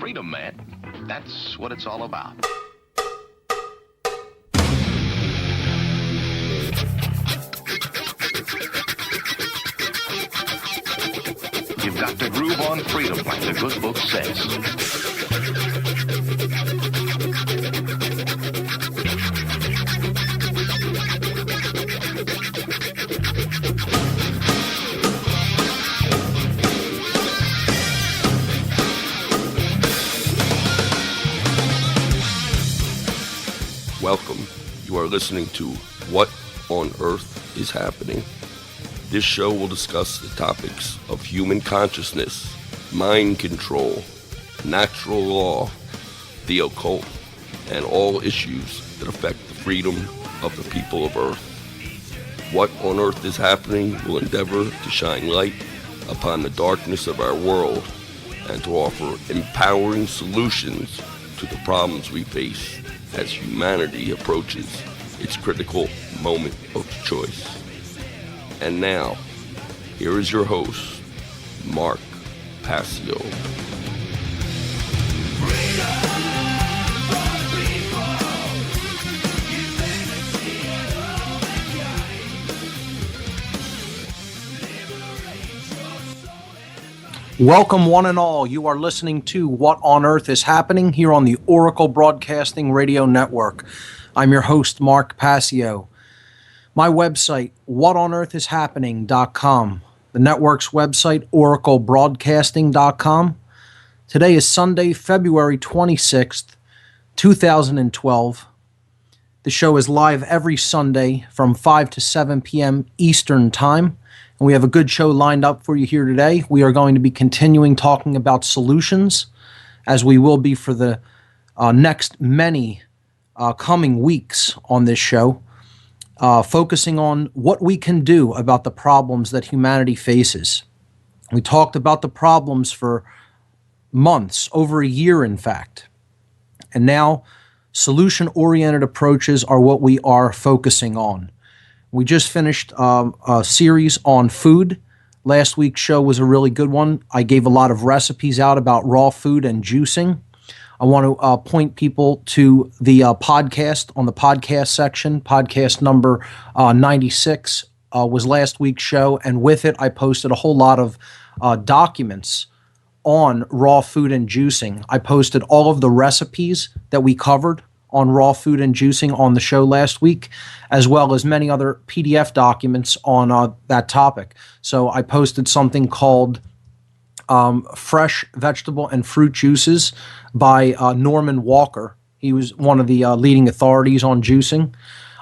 freedom, man. That's what it's all about. You've got to groove on freedom, like the good book says. Welcome. You are listening to What on Earth is Happening. This show will discuss the topics of human consciousness, mind control, natural law, the occult, and all issues that affect the freedom of the people of Earth. What on Earth is Happening will endeavor to shine light upon the darkness of our world and to offer empowering solutions to the problems we face as humanity approaches its critical moment of choice. And now, here is your host, Mark Passio. Welcome one and all. You are listening to What on Earth is Happening here on the Oracle Broadcasting Radio Network. I'm your host, Mark Passio. My website, whatonearthishappening.com. The network's website, oraclebroadcasting.com. Today is Sunday, February 26th, 2012. The show is live every Sunday from 5 to 7 p.m. Eastern Time. And we have a good show lined up for you here today. We are going to be continuing talking about solutions, as we will be for the next many coming weeks on this show, focusing on what we can do about the problems that humanity faces. We talked about the problems for months, over a year in fact. And now solution-oriented approaches are what we are focusing on. We just finished a series on food. Last week's show was a really good one. I gave a lot of recipes out about raw food and juicing. I want to point people to the podcast on the podcast section. Podcast number 96 was last week's show, and with it I posted a whole lot of documents on raw food and juicing. I posted all of the recipes that we covered on raw food and juicing on the show last week, as well as many other PDF documents on that topic. So I posted something called Fresh Vegetable and Fruit Juices by Norman Walker. He was one of the leading authorities on juicing.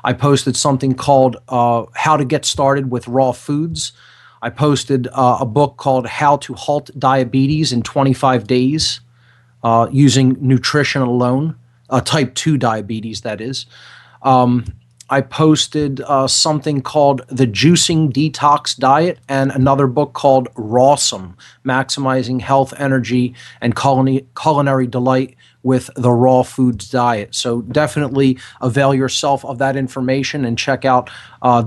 I posted something called How to Get Started with Raw Foods. I posted a book called How to Halt Diabetes in 25 Days using nutrition alone. Type 2 diabetes, that is. I posted something called The Juicing Detox Diet and another book called Rawsome, Maximizing Health, Energy, and Culinary Delight with the Raw Foods Diet. So definitely avail yourself of that information and check out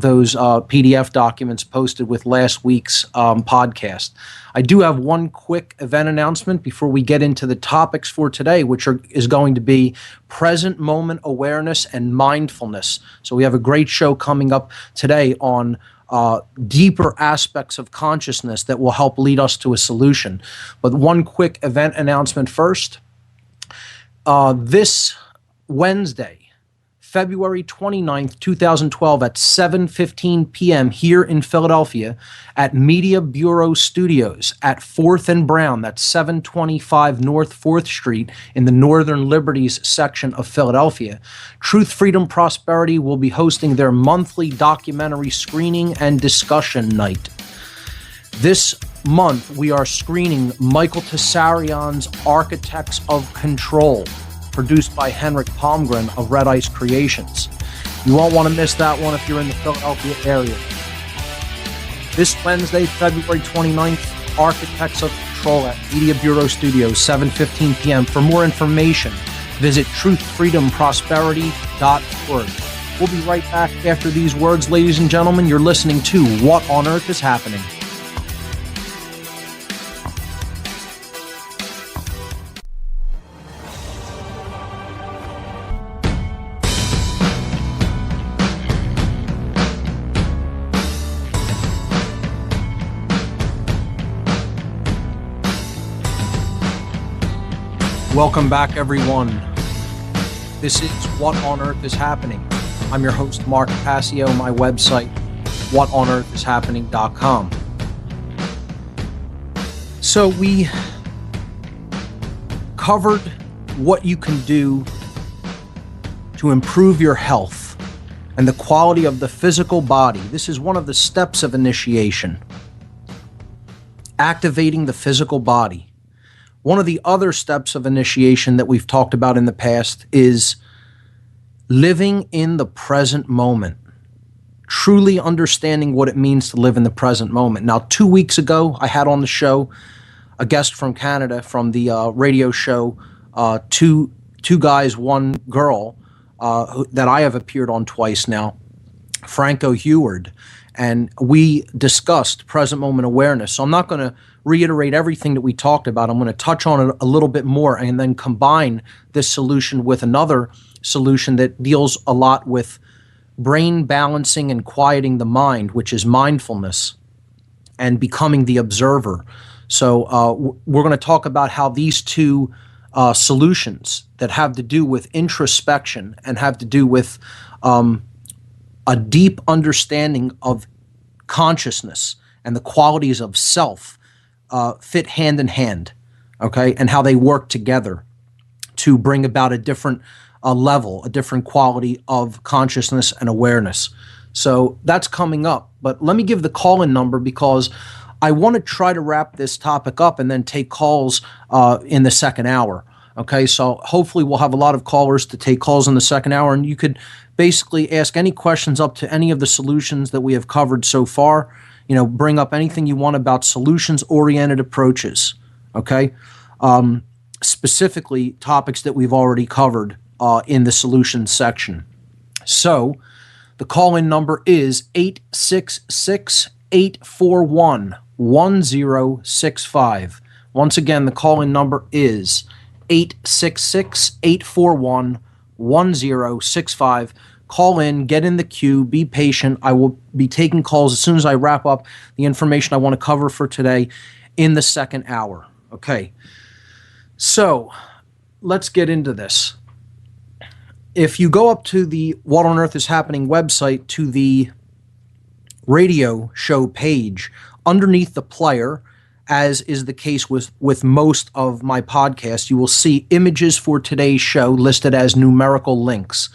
those PDF documents posted with last week's podcast. I do have one quick event announcement before we get into the topics for today, which is going to be present moment awareness and mindfulness. So we have a great show coming up today on deeper aspects of consciousness that will help lead us to a solution. But one quick event announcement first. This Wednesday, February 29th, 2012 at 7:15 p.m. here in Philadelphia at Media Bureau Studios at 4th and Brown. That's 725 North 4th Street in the Northern Liberties section of Philadelphia. Truth, Freedom, Prosperity will be hosting their monthly documentary screening and discussion night. This month, we are screening Michael Tessarion's Architects of Control, produced by Henrik Palmgren of Red Ice Creations. You won't want to miss that one if you're in the Philadelphia area. This Wednesday, February 29th, Architects of Control at Media Bureau Studios, 7:15 p.m. For more information, visit truthfreedomprosperity.org. We'll be right back after these words, ladies and gentlemen. You're listening to What on Earth is Happening. Welcome back, everyone. This is What on Earth is Happening. I'm your host, Mark Passio. My website, whatonearthishappening.com. So we covered what you can do to improve your health and the quality of the physical body. This is one of the steps of initiation. Activating the physical body. One of the other steps of initiation that we've talked about in the past is living in the present moment. Truly understanding what it means to live in the present moment. Now, 2 weeks ago, I had on the show a guest from Canada from the radio show, two guys, one girl, that I have appeared on twice now, Franco Heward. And we discussed present moment awareness. So I'm not going to reiterate everything that we talked about. I'm going to touch on it a little bit more and then combine this solution with another solution that deals a lot with brain balancing and quieting the mind, which is mindfulness and becoming the observer. So we're going to talk about how these two solutions that have to do with introspection and have to do with a deep understanding of consciousness and the qualities of self fit hand in hand, okay, and how they work together to bring about a different level, a different quality of consciousness and awareness. So that's coming up. But let me give the call-in number because I want to try to wrap this topic up and then take calls in the second hour. Okay, so hopefully we'll have a lot of callers to take calls in the second hour, and you could basically ask any questions up to any of the solutions that we have covered so far. You know, bring up anything you want about solutions-oriented approaches, okay? Specifically, topics that we've already covered in the solutions section. So the call-in number is 866-841-1065. Once again, the call-in number is 866-841-1065. Call in, get in the queue, be patient. I will be taking calls as soon as I wrap up the information I want to cover for today in the second hour. Okay, so let's get into this. If you go up to the What on Earth is Happening website to the radio show page, underneath the player, as is the case with most of my podcasts, you will see images for today's show listed as numerical links.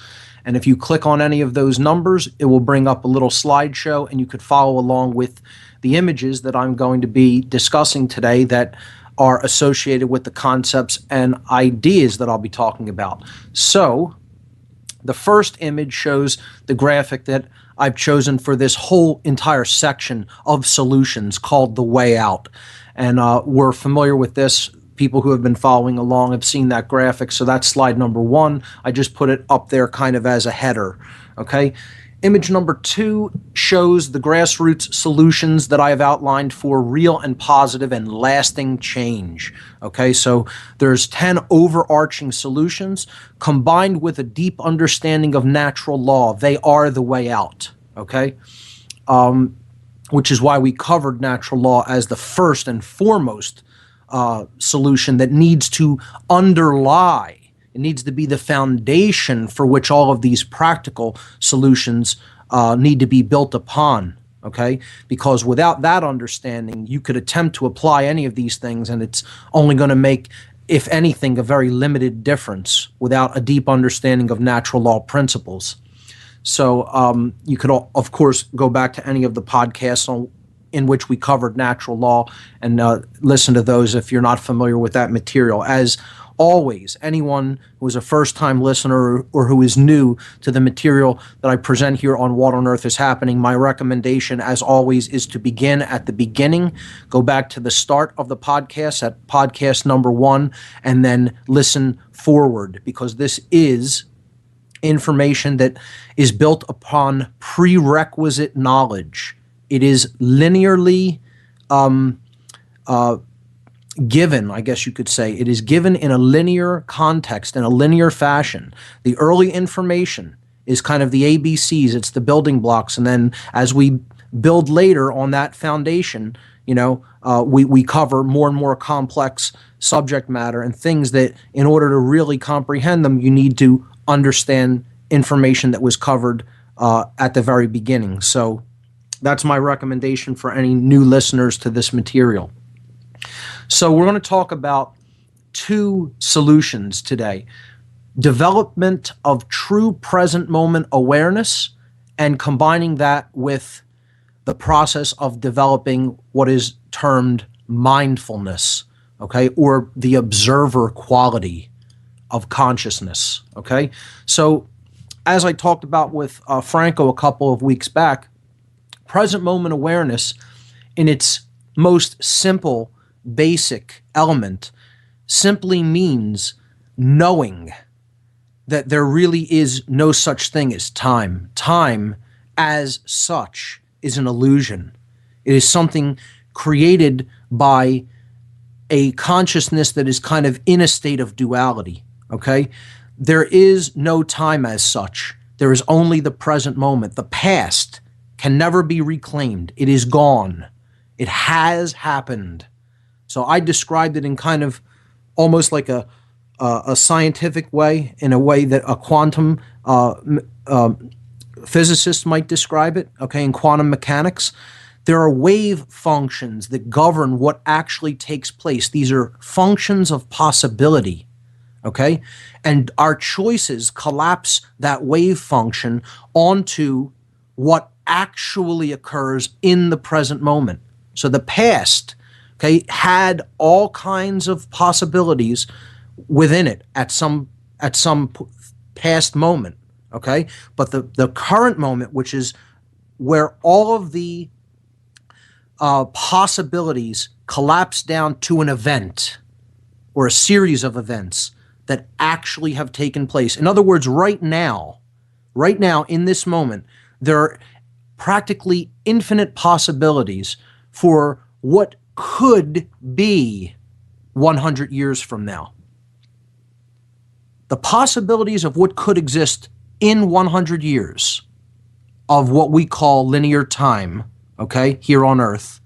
And if you click on any of those numbers, it will bring up a little slideshow, and you could follow along with the images that I'm going to be discussing today that are associated with the concepts and ideas that I'll be talking about. So the first image shows the graphic that I've chosen for this whole entire section of solutions called The Way Out. And we're familiar with this. People who have been following along have seen that graphic. So that's slide number one. I just put it up there kind of as a header. Okay. Image number two shows the grassroots solutions that I have outlined for real and positive and lasting change. Okay. So there's 10 overarching solutions combined with a deep understanding of natural law. They are the way out. Okay. Which is why we covered natural law as the first and foremost solution that needs to underlie. It needs to be the foundation for which all of these practical solutions need to be built upon, okay? Because without that understanding, you could attempt to apply any of these things, and it's only going to make, if anything, a very limited difference without a deep understanding of natural law principles. So you could, of course, go back to any of the podcasts in which we covered natural law and listen to those if you're not familiar with that material. As always, anyone who is a first-time listener or who is new to the material that I present here on What on Earth is Happening, my recommendation, as always, is to begin at the beginning, go back to the start of the podcast at podcast number 1, and then listen forward, because this is information that is built upon prerequisite knowledge. It is linearly given, I guess you could say. It is given in a linear context, in a linear fashion. The early information is kind of the ABCs, it's the building blocks, and then as we build later on that foundation, we cover more and more complex subject matter and things that, in order to really comprehend them, you need to understand information that was covered at the very beginning. So that's my recommendation for any new listeners to this material. So we're going to talk about two solutions today: development of true present moment awareness, and combining that with the process of developing what is termed mindfulness, okay, or the observer quality of consciousness, okay? So as I talked about with Franco a couple of weeks back, present moment awareness in its most simple, basic element simply means knowing that there really is no such thing as time. Time as such is an illusion. It is something created by a consciousness that is kind of in a state of duality, okay? There is no time as such. There is only the present moment. The past can never be reclaimed. It is gone. It has happened. So I described it in kind of almost like a scientific way, in a way that a quantum physicist might describe it, okay, in quantum mechanics. There are wave functions that govern what actually takes place. These are functions of possibility, okay? And our choices collapse that wave function onto what actually occurs in the present moment. So the past, okay, had all kinds of possibilities within it at some past moment, okay? But the current moment, which is where all of the possibilities collapse down to an event or a series of events that actually have taken place. In other words, right now, in this moment, there are practically infinite possibilities for what could be 100 years from now. The possibilities of what could exist in 100 years of what we call linear time, okay, here on Earth,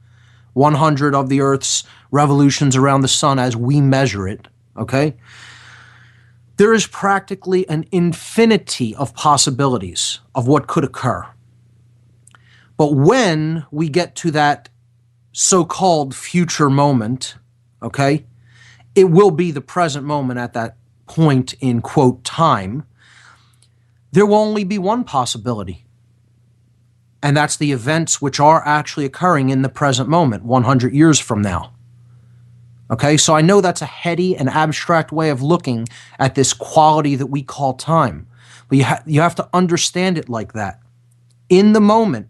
100 of the Earth's revolutions around the sun as we measure it, okay? There is practically an infinity of possibilities of what could occur. But when we get to that so-called future moment, okay, it will be the present moment at that point in, quote, time. There will only be one possibility. And that's the events which are actually occurring in the present moment, 100 years from now. Okay, so I know that's a heady and abstract way of looking at this quality that we call time. But you have to understand it like that. In the moment,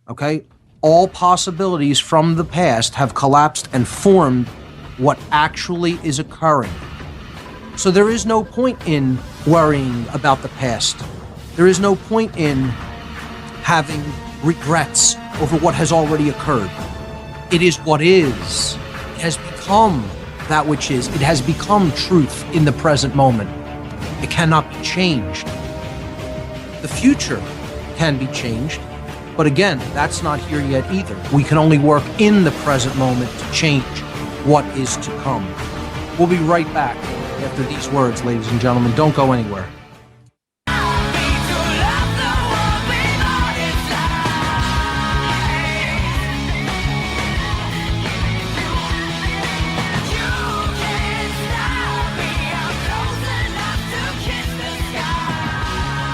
okay, all possibilities from the past have collapsed and formed what actually is occurring. So there is no point in worrying about the past. There is no point in having regrets over what has already occurred. It is what is. It has become that which is. It has become truth in the present moment. It cannot be changed. The future can be changed, but again, that's not here yet either. We can only work in the present moment to change what is to come. We'll be right back after these words, ladies and gentlemen. Don't go anywhere.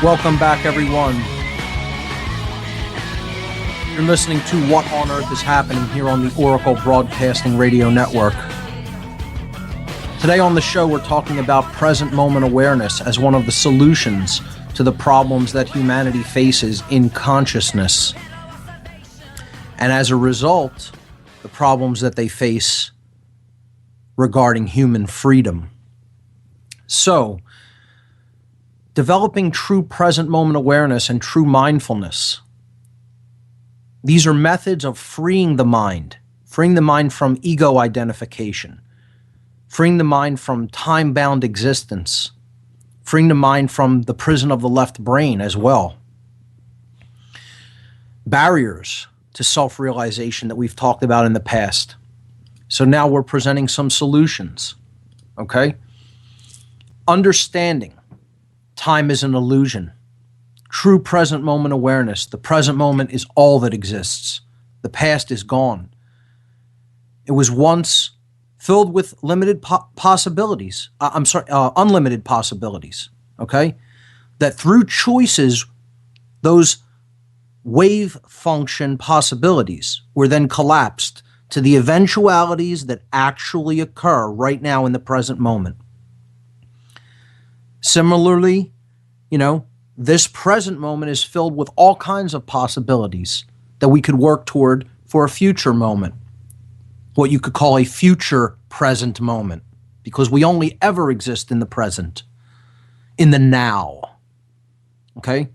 Welcome back, everyone. You're listening to What on Earth is Happening here on the Oracle Broadcasting Radio Network. Today on the show, we're talking about present moment awareness as one of the solutions to the problems that humanity faces in consciousness. And as a result, the problems that they face regarding human freedom. So, developing true present moment awareness and true mindfulness. These are methods of freeing the mind from ego identification, freeing the mind from time-bound existence, freeing the mind from the prison of the left brain as well. Barriers to self-realization that we've talked about in the past. So now we're presenting some solutions, okay? Understanding time is an illusion. True present moment awareness. The present moment is all that exists. The past is gone. It was once filled with limited possibilities. Unlimited possibilities, okay? That through choices, those wave function possibilities were then collapsed to the eventualities that actually occur right now in the present moment. Similarly, this present moment is filled with all kinds of possibilities that we could work toward for a future moment, what you could call a future present moment, because we only ever exist in the present, in the now. Okay?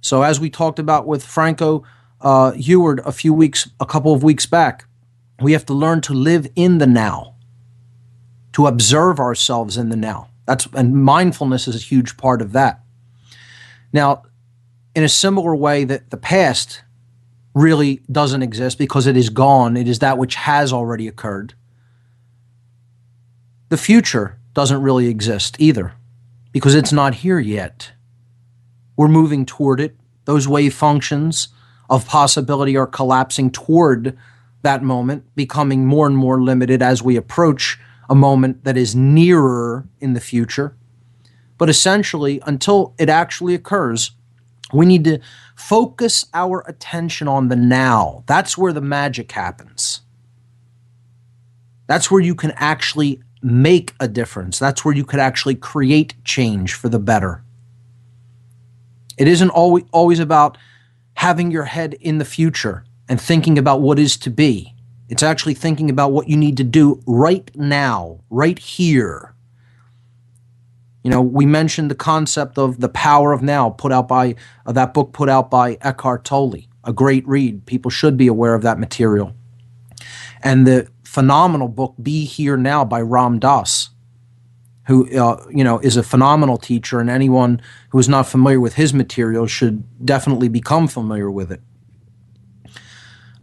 So as we talked about with Franco Heward a couple of weeks back, we have to learn to live in the now, to observe ourselves in the now. And mindfulness is a huge part of that. Now, in a similar way that the past really doesn't exist because it is gone, it is that which has already occurred. The future doesn't really exist either because it's not here yet. We're moving toward it. Those wave functions of possibility are collapsing toward that moment, becoming more and more limited as we approach a moment that is nearer in the future. But essentially, until it actually occurs, we need to focus our attention on the now. That's where the magic happens. That's where you can actually make a difference. That's where you could actually create change for the better. It isn't always about having your head in the future and thinking about what is to be. It's actually thinking about what you need to do right now, right here. We mentioned the concept of the power of now, put out by that book put out by Eckhart Tolle, a great read. People should be aware of that material. And the phenomenal book Be Here Now by Ram Dass, who is a phenomenal teacher, and anyone who is not familiar with his material should definitely become familiar with it.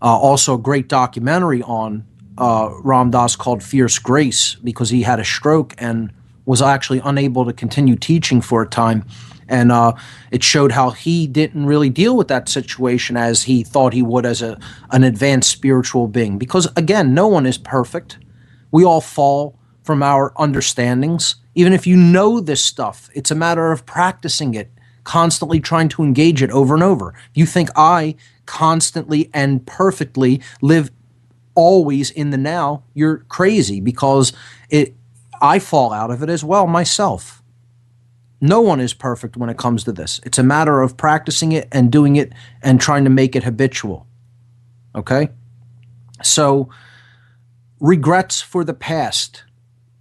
Also, a great documentary on Ram Dass called Fierce Grace, because he had a stroke and was actually unable to continue teaching for a time. And it showed how he didn't really deal with that situation as he thought he would as an advanced spiritual being. Because, again, no one is perfect. We all fall from our understandings. Even if you know this stuff, it's a matter of practicing it, constantly trying to engage it over and over. If you think I constantly and perfectly live always in the now, you're crazy, because I fall out of it as well myself. No one is perfect when it comes to this. It's a matter of practicing it and doing it and trying to make it habitual. Okay? So, regrets for the past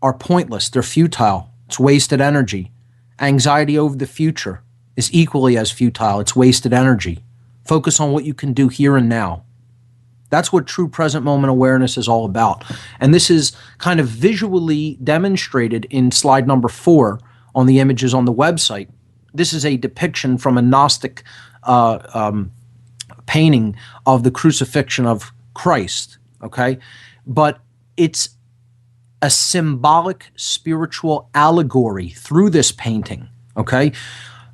are pointless. They're futile. It's wasted energy. Anxiety over the future is equally as futile. It's wasted energy. Focus on what you can do here and now. That's what true present moment awareness is all about. And this is kind of visually demonstrated in slide number 4 on the images on the website. This is a depiction from a Gnostic painting of the crucifixion of Christ, okay? But it's a symbolic spiritual allegory through this painting, okay?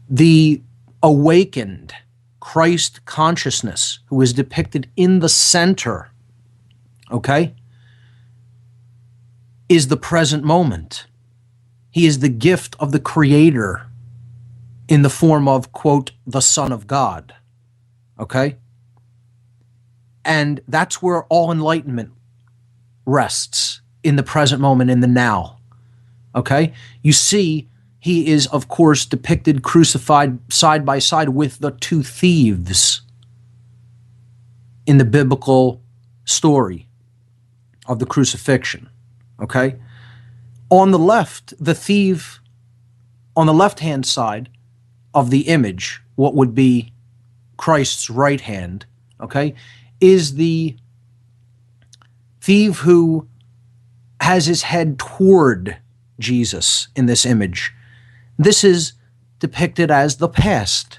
The awakened Christ consciousness, who is depicted in the center, okay, is the present moment. He is the gift of the Creator in the form of, quote, the Son of God, okay? And that's where all enlightenment rests, in the present moment, in the now, okay? You see, he is, of course, depicted crucified side by side with the two thieves in the biblical story of the crucifixion, okay? On the left, the thief, on the left-hand side of the image, what would be Christ's right hand, okay, is the thief who has his head toward Jesus in this image. This is depicted as the past,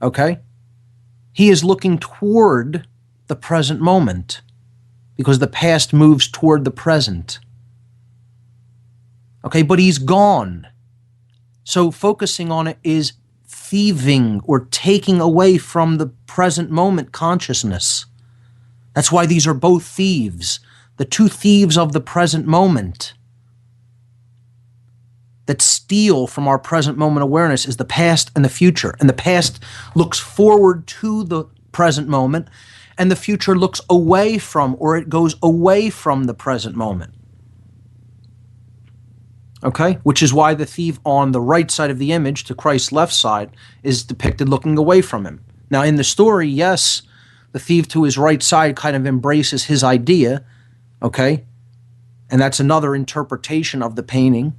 okay? He is looking toward the present moment. because the past moves toward the present. Okay, but he's gone. So focusing on it is thieving or taking away from the present moment consciousness. That's why these are both thieves, the two thieves of the present moment that steal from our present moment awareness is the past and the future. And the past looks forward to the present moment, and the future looks away from, or it goes away from the present moment. Okay? Which is why the thief on the right side of the image to Christ's left side is depicted looking away from him. Now, in the story, yes, the thief to his right side kind of embraces his idea, okay? And that's another interpretation of the painting.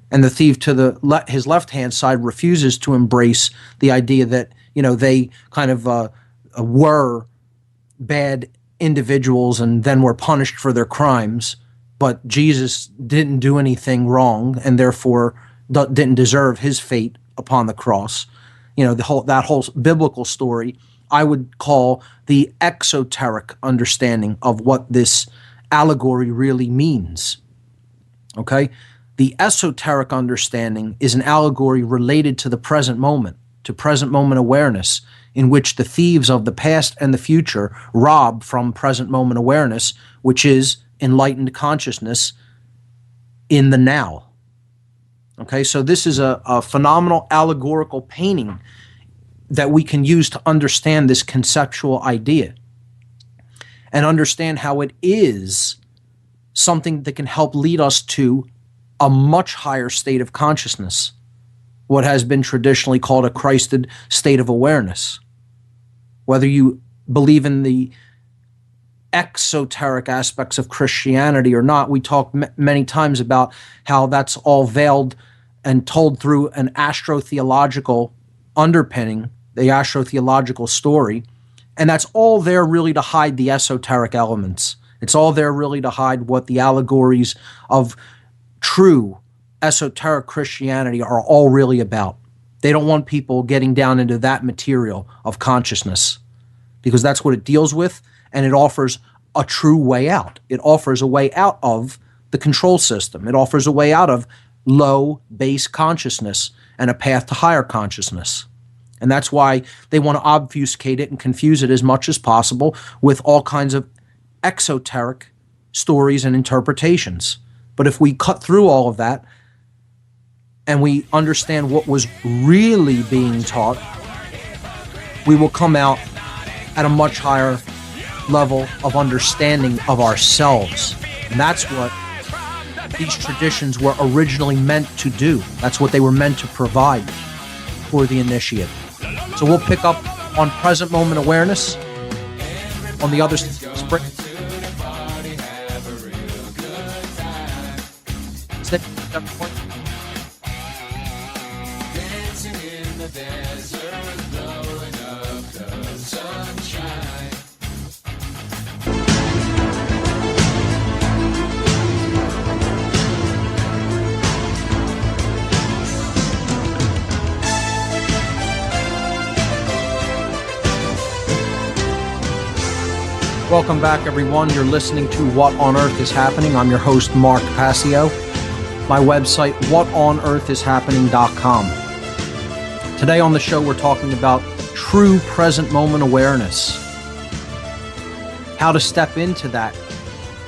And the thief to his left-hand side refuses to embrace the idea that, they kind of were bad individuals and then were punished for their crimes. But Jesus didn't do anything wrong and therefore didn't deserve his fate upon the cross. That whole biblical story I would call the exoteric understanding of what this allegory really means. Okay? The esoteric understanding is an allegory related to the present moment, to present moment awareness, in which the thieves of the past and the future rob from present moment awareness, which is enlightened consciousness in the now. Okay, so this is a phenomenal allegorical painting that we can use to understand this conceptual idea and understand how it is something that can help lead us to a much higher state of consciousness, what has been traditionally called a Christed state of awareness. Whether you believe in the exoteric aspects of Christianity or not, we talk many times about how that's all veiled and told through an astrotheological underpinning, the astrotheological story, and that's all there really to hide the esoteric elements. It's all there really to hide what the allegories of true esoteric Christianity are all really about. They don't want people getting down into that material of consciousness because that's what it deals with, and it offers a true way out. It offers a way out of the control system. It offers a way out of low base consciousness and a path to higher consciousness. And that's why they want to obfuscate it and confuse it as much as possible with all kinds of exoteric stories and interpretations. But if we cut through all of that and we understand what was really being taught, we will come out at a much higher level of understanding of ourselves. And that's what these traditions were originally meant to do. That's what they were meant to provide for the initiate. So we'll pick up on present moment awareness on the other spring. Welcome back, everyone. You're listening to What on Earth is Happening. I'm your host, Mark Passio. My website, whatonearthishappening.com. Today on the show, we're talking about true present moment awareness. How to step into that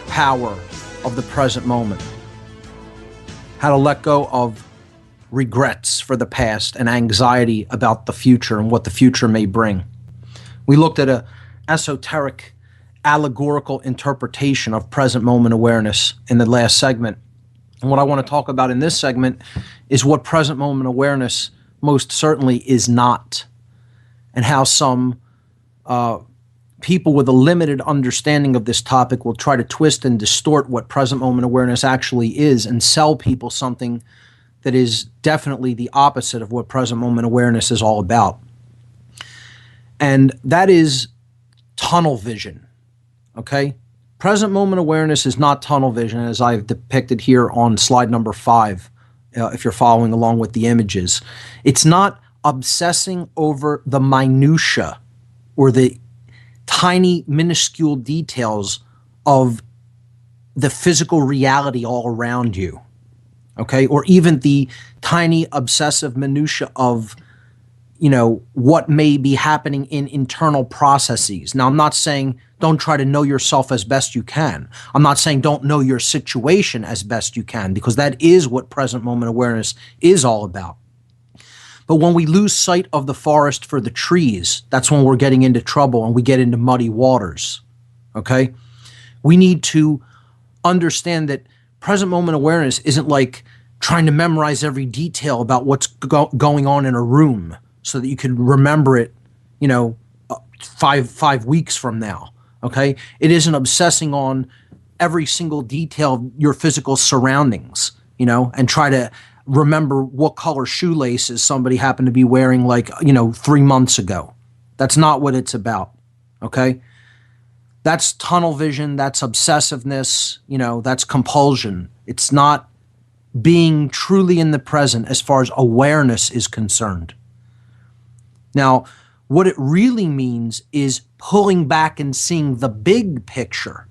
power of the present moment. How to let go of regrets for the past and anxiety about the future and what the future may bring. We looked at an esoteric allegorical interpretation of present moment awareness in the last segment. And what I want to talk about in this segment is what present moment awareness most certainly is not, and how some people with a limited understanding of this topic will try to twist and distort what present moment awareness actually is and sell people something that is definitely the opposite of what present moment awareness is all about. And that is tunnel vision. Okay? Present moment awareness is not tunnel vision, as I've depicted here on slide number 5, if you're following along with the images. It's not obsessing over the minutia or the tiny, minuscule details of the physical reality all around you, okay? Or even the tiny obsessive minutia of, what may be happening in internal processes. Now, I'm not saying don't try to know yourself as best you can. I'm not saying don't know your situation as best you can, because that is what present moment awareness is all about. But when we lose sight of the forest for the trees, that's when we're getting into trouble and we get into muddy waters, okay? We need to understand that present moment awareness isn't like trying to memorize every detail about what's going on in a room so that you can remember it, 5 weeks from now, okay? It isn't obsessing on every single detail of your physical surroundings, and try to remember what color shoelaces somebody happened to be wearing 3 months ago. That's not what it's about, okay? That's tunnel vision, that's obsessiveness, that's compulsion. It's not being truly in the present as far as awareness is concerned. Now, what it really means is pulling back and seeing the big picture,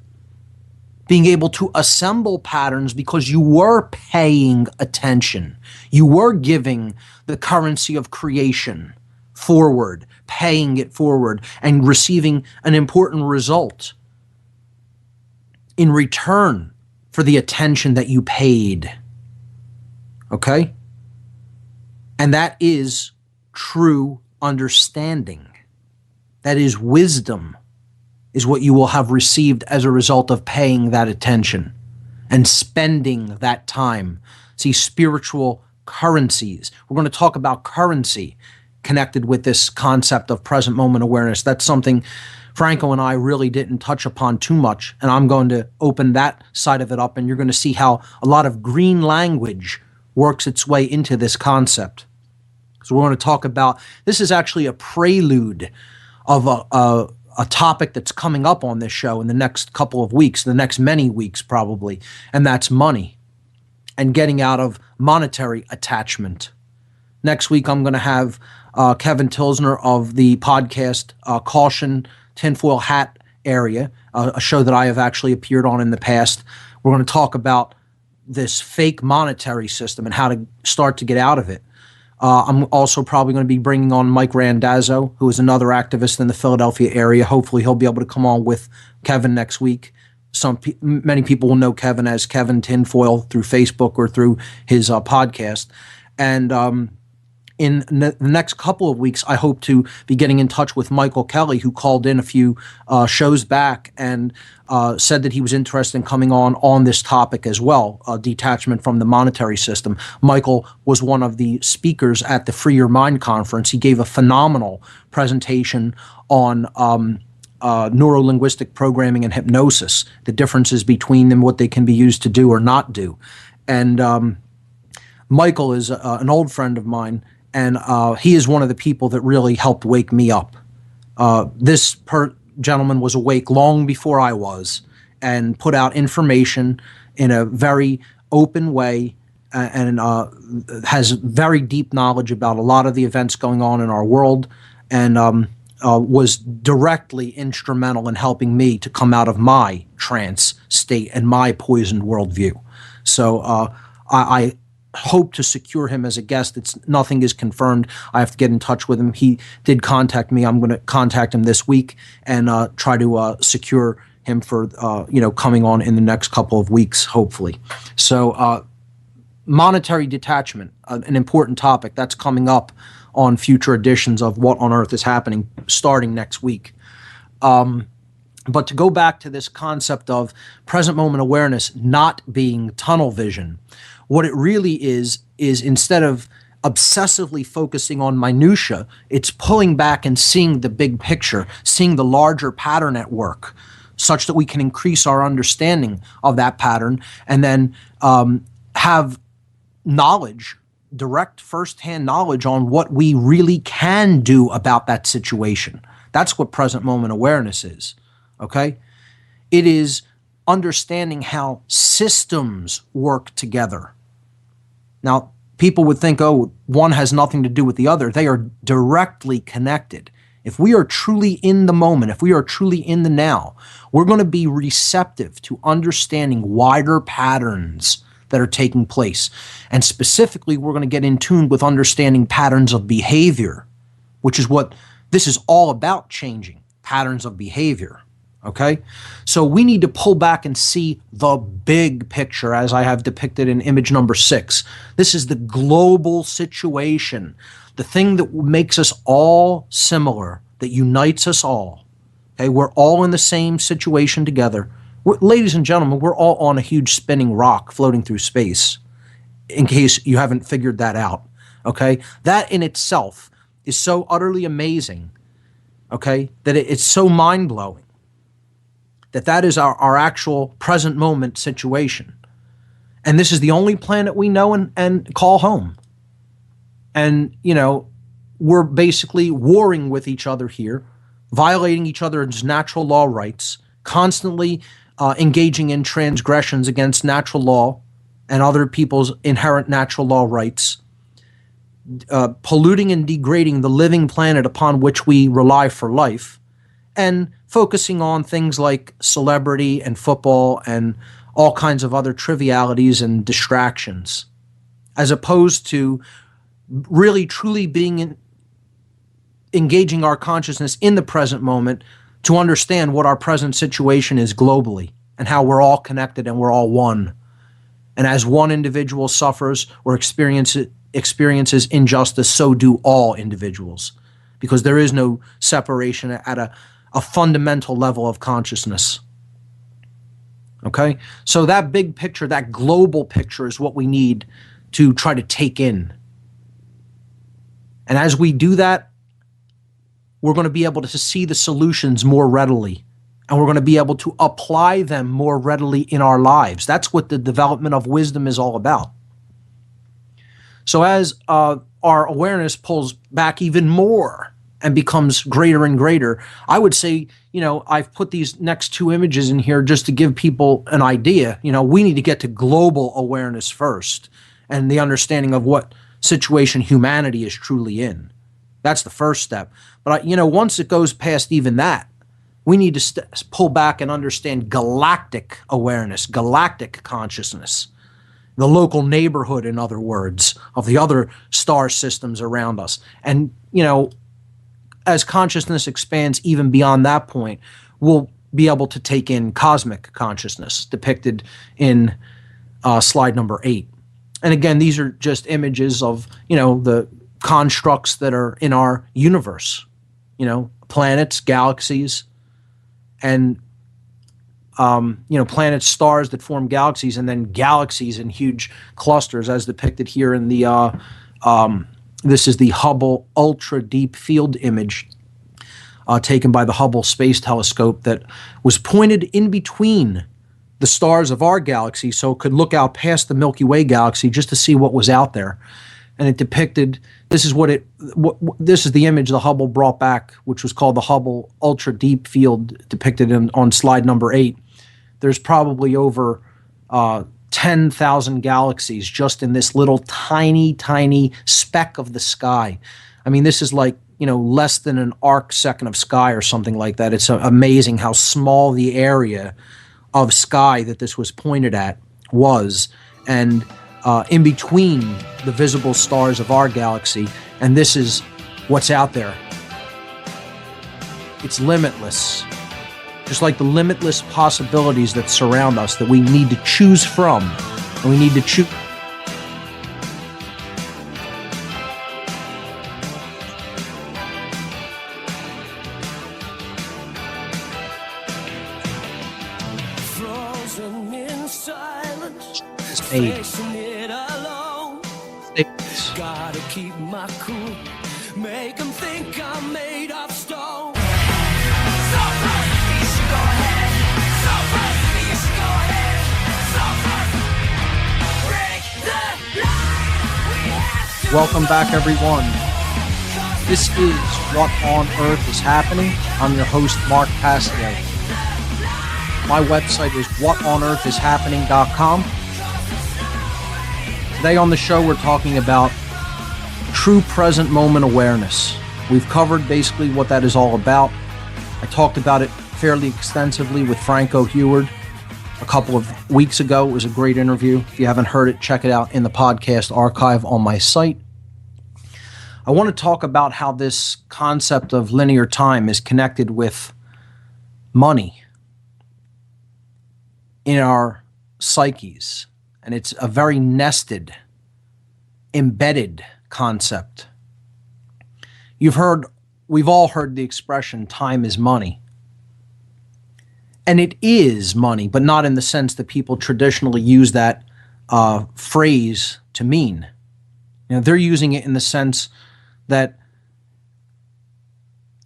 being able to assemble patterns because you were paying attention. You were giving the currency of creation forward, paying it forward, and receiving an important result in return for the attention that you paid. Okay? And that is true understanding. That is wisdom, is what you will have received as a result of paying that attention and spending that time. See, spiritual currencies. We're going to talk about currency connected with this concept of present moment awareness. That's something Franco and I really didn't touch upon too much, and I'm going to open that side of it up, and you're going to see how a lot of green language works its way into this concept. So we're going to talk about, this is actually a prelude of a topic that's coming up on this show in the next couple of weeks, the next many weeks probably, and that's money and getting out of monetary attachment. Next week, I'm going to have Kevin Tilsner of the podcast Caution Tinfoil Hat Area, a show that I have actually appeared on in the past. We're going to talk about this fake monetary system and how to start to get out of it. I'm also probably going to be bringing on Mike Randazzo, who is another activist in the Philadelphia area. Hopefully he'll be able to come on with Kevin next week. Many people will know Kevin as Kevin Tinfoil through Facebook or through his podcast. And in the next couple of weeks, I hope to be getting in touch with Michael Kelly, who called in a few shows back and said that he was interested in coming on this topic as well, detachment from the monetary system. Michael was one of the speakers at the Free Your Mind conference. He gave a phenomenal presentation on neuro-linguistic programming and hypnosis, the differences between them, what they can be used to do or not do. And Michael is an old friend of mine, and he is one of the people that really helped wake me up. This gentleman was awake long before I was and put out information in a very open way and has very deep knowledge about a lot of the events going on in our world, and was directly instrumental in helping me to come out of my trance state and my poisoned worldview. So I hope to secure him as a guest. Nothing is confirmed. I have to get in touch with him. He did contact me. I'm going to contact him this week and try to secure him for coming on in the next couple of weeks, hopefully. So monetary detachment, an important topic that's coming up on future editions of What on Earth is Happening, starting next week. But to go back to this concept of present moment awareness not being tunnel vision, what it really is instead of obsessively focusing on minutia, it's pulling back and seeing the big picture, seeing the larger pattern at work, such that we can increase our understanding of that pattern and then have knowledge, direct firsthand knowledge on what we really can do about that situation. That's what present moment awareness is, okay? It is understanding how systems work together. Now, people would think, oh, one has nothing to do with the other. They are directly connected. if we are truly in the moment, if we are truly in the now, we're going to be receptive to understanding wider patterns that are taking place. And specifically, we're going to get in tune with understanding patterns of behavior, which is what this is all about, changing patterns of behavior. Okay? So we need to pull back and see the big picture, as I have depicted in image number 6. This is the global situation, the thing that makes us all similar, that unites us all. Okay? We're all in the same situation together. Ladies and gentlemen, we're all on a huge spinning rock floating through space, in case you haven't figured that out. Okay? That in itself is so utterly amazing, okay, that it's so mind-blowing. That is our actual present moment situation. And this is the only planet we know and call home. And, we're basically warring with each other here, violating each other's natural law rights, constantly engaging in transgressions against natural law and other people's inherent natural law rights, polluting and degrading the living planet upon which we rely for life, and focusing on things like celebrity and football and all kinds of other trivialities and distractions, as opposed to really truly engaging our consciousness in the present moment to understand what our present situation is globally and how we're all connected and we're all one. And as one individual suffers or experiences injustice, so do all individuals, because there is no separation at a fundamental level of consciousness. Okay? So that big picture, that global picture, is what we need to try to take in. And as we do that, we're going to be able to see the solutions more readily, and we're going to be able to apply them more readily in our lives. That's what the development of wisdom is all about. So as our awareness pulls back even more and becomes greater and greater, I would say, I've put these next 2 images in here just to give people an idea. We need to get to global awareness first and the understanding of what situation humanity is truly in. That's the first step. But, once it goes past even that, we need to pull back and understand galactic awareness, galactic consciousness, the local neighborhood, in other words, of the other star systems around us. And, as consciousness expands even beyond that point, we'll be able to take in cosmic consciousness, depicted in slide number 8. And again, these are just images of, the constructs that are in our universe, planets, galaxies, and, planets, stars that form galaxies, and then galaxies in huge clusters, as depicted here in the this is the Hubble Ultra Deep Field image taken by the Hubble Space Telescope that was pointed in between the stars of our galaxy, so it could look out past the Milky Way galaxy just to see what was out there. And it depicted, this is the image the Hubble brought back, which was called the Hubble Ultra Deep Field, depicted on slide number 8. There's probably over 10,000 galaxies just in this little tiny, tiny speck of the sky. I mean, this is like, less than an arc second of sky or something like that. It's amazing how small the area of sky that this was pointed at was, and in between the visible stars of our galaxy, and this is what's out there. It's limitless. Just like the limitless possibilities that surround us that we need to choose from, and we need to choose. Frozen in silence, Hey. facing it alone. Gotta keep my cool, make 'em think I'm made of stone. So first, you should go ahead. So first, you should go ahead. So first, break the line. We have to Welcome back, everyone. This is What on Earth is Happening. I'm your host, Mark Passio. My website is whatonearthishappening.com. Today on the show, we're talking about true present moment awareness. We've covered basically what that is all about. I talked about it fairly extensively with Franco Heward a couple of weeks ago. It was a great interview. If you haven't heard it, check it out in the podcast archive on my site. I want to talk about how this concept of linear time is connected with money in our psyches. And it's a very nested, embedded concept. We've all heard the expression, time is money. And it is money, but not in the sense that people traditionally use that phrase to mean. They're using it in the sense that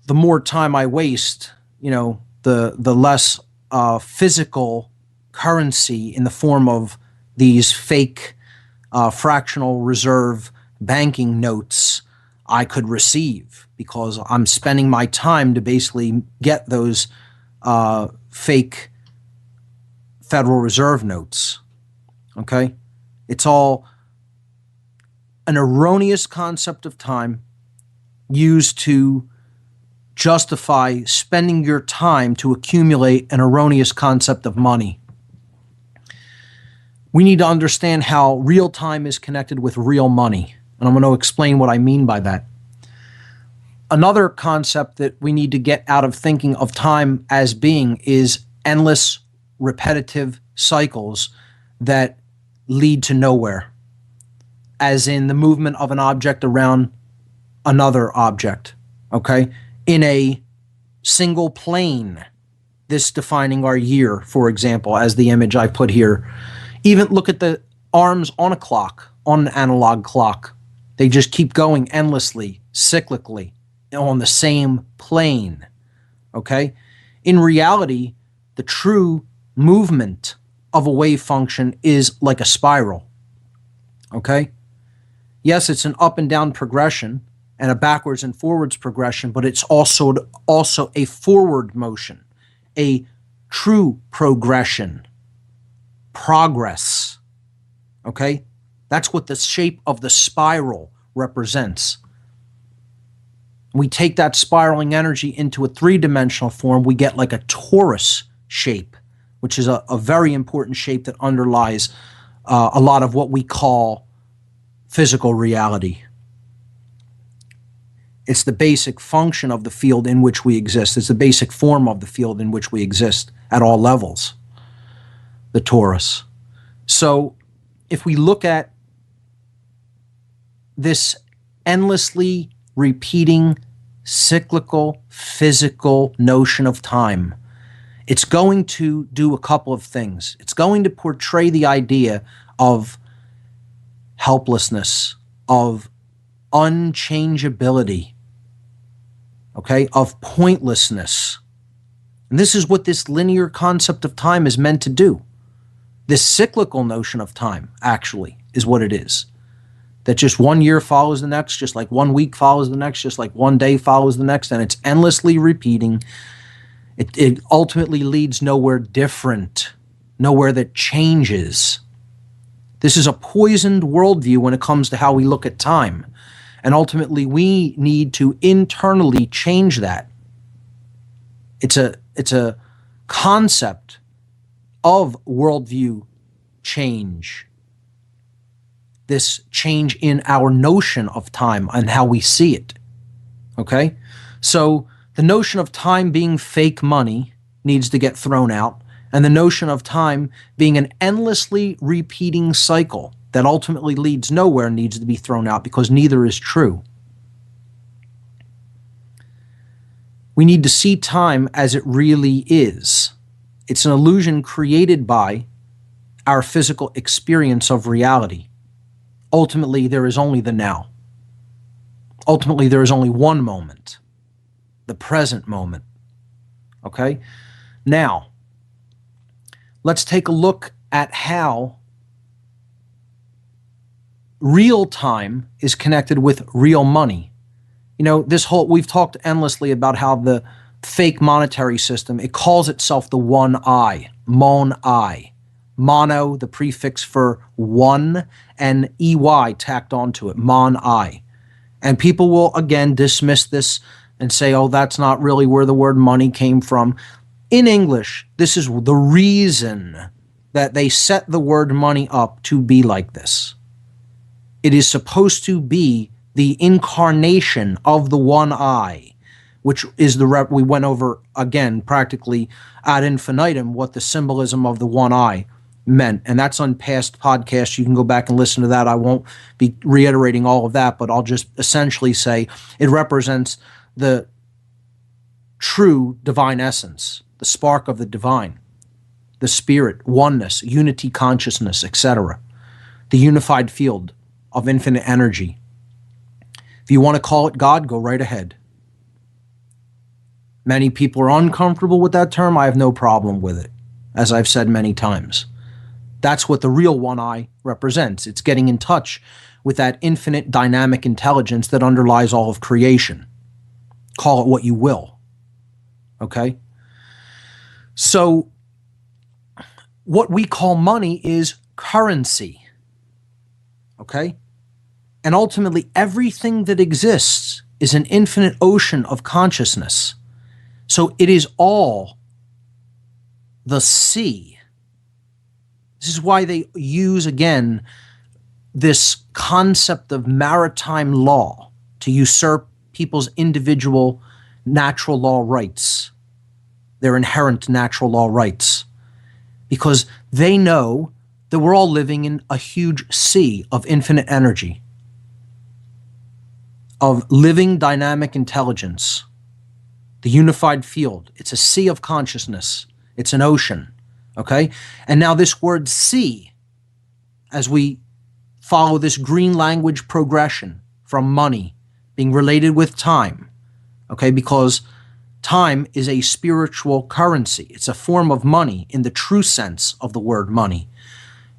the more time I waste, the less physical currency in the form of these fake fractional reserve banking notes I could receive, because I'm spending my time to basically get those fake Federal Reserve notes. Okay? It's all an erroneous concept of time used to justify spending your time to accumulate an erroneous concept of money. We need to understand how real time is connected with real money. And I'm going to explain what I mean by that. Another concept that we need to get out of thinking of time as being is endless, repetitive cycles that lead to nowhere, as in the movement of an object around another object, okay? In a single plane, this defining our year, for example, as the image I put here. Even look at the arms on a clock, on an analog clock. They just keep going endlessly, cyclically, on the same plane, okay? In reality, the true movement of a wave function is like a spiral, okay? Yes, it's an up and down progression and a backwards and forwards progression, but it's also a forward motion, a true progression, progress, okay? That's what the shape of the spiral represents. We take that spiraling energy into a three-dimensional form, we get like a torus shape, which is a very important shape that underlies a lot of what we call physical reality. It's the basic function of the field in which we exist. It's the basic form of the field in which we exist at all levels, the torus. So if we look at this endlessly repeating, cyclical, physical notion of time, it's going to do a couple of things. It's going to portray the idea of helplessness, of unchangeability, okay, of pointlessness. And this is what this linear concept of time is meant to do. This cyclical notion of time, actually, is what it is. That just 1 year follows the next, just like 1 week follows the next, just like 1 day follows the next, and it's endlessly repeating. It ultimately leads nowhere different, nowhere that changes. This is a poisoned worldview when it comes to how we look at time. And ultimately, we need to internally change that. It's a concept of worldview change. This change in our notion of time and how we see it. Okay? So the notion of time being fake money needs to get thrown out, and the notion of time being an endlessly repeating cycle that ultimately leads nowhere needs to be thrown out, because neither is true. We need to see time as it really is. It's an illusion created by our physical experience of reality. Ultimately, there is only the now. Ultimately, there is only one moment, the present moment. Okay? Now, let's take a look at how real time is connected with real money. We've talked endlessly about how the fake monetary system, it calls itself the one I, mon I. Mono, the prefix for one, and EY tacked onto it, mon I. And people will, again, dismiss this and say, oh, that's not really where the word money came from. In English, this is the reason that they set the word money up to be like this. It is supposed to be the incarnation of the one I, which is we went over again practically ad infinitum what the symbolism of the one I meant. And that's on past podcasts. You can go back and listen to that. I won't be reiterating all of that, but I'll just essentially say it represents the true divine essence, the spark of the divine, the spirit, oneness, unity, consciousness, etc. The unified field of infinite energy. If you want to call it God, go right ahead. Many people are uncomfortable with that term. I have no problem with it, as I've said many times. That's what the real one I represents. It's getting in touch with that infinite dynamic intelligence that underlies all of creation. Call it what you will. Okay? So, what we call money is currency. Okay? And ultimately, everything that exists is an infinite ocean of consciousness. So it is all the sea. This is why they use, again, this concept of maritime law to usurp people's individual natural law rights, their inherent natural law rights, because they know that we're all living in a huge sea of infinite energy, of living dynamic intelligence, the unified field. It's a sea of consciousness. It's an ocean, okay? And now this word sea, as we follow this green language progression from money being related with time, okay? Because time is a spiritual currency. It's a form of money in the true sense of the word money.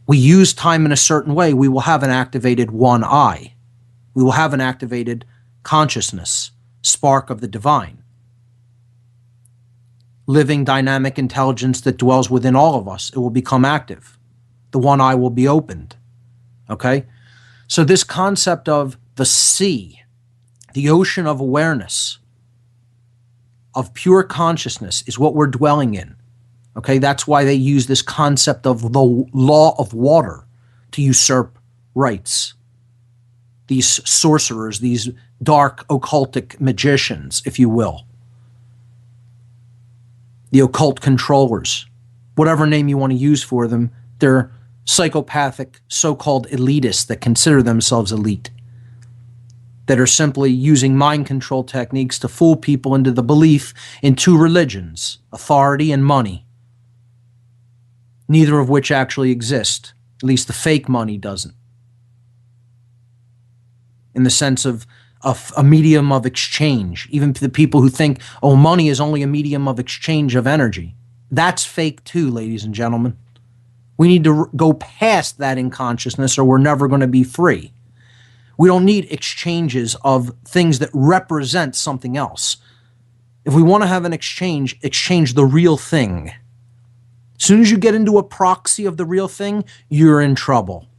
We use time in a certain way, we will have an activated one I. We will have an activated consciousness, spark of the divine. Living dynamic intelligence that dwells within all of us. It will become active. The one eye will be opened. Okay? So this concept of the sea, the ocean of awareness, of pure consciousness is what we're dwelling in. Okay? That's why they use this concept of the law of water to usurp rights. These sorcerers, these dark occultic magicians, if you will. The occult controllers, whatever name you want to use for them, they're psychopathic, so-called elitists that consider themselves elite, that are simply using mind control techniques to fool people into the belief in two religions, authority and money, neither of which actually exist. At least the fake money doesn't. In the sense of a medium of exchange. Even the people who think, oh, money is only a medium of exchange of energy. That's fake too, ladies and gentlemen. We need to go past that in consciousness or we're never going to be free. We don't need exchanges of things that represent something else. If we want to have an exchange the real thing. As soon as you get into a proxy of the real thing, you're in trouble.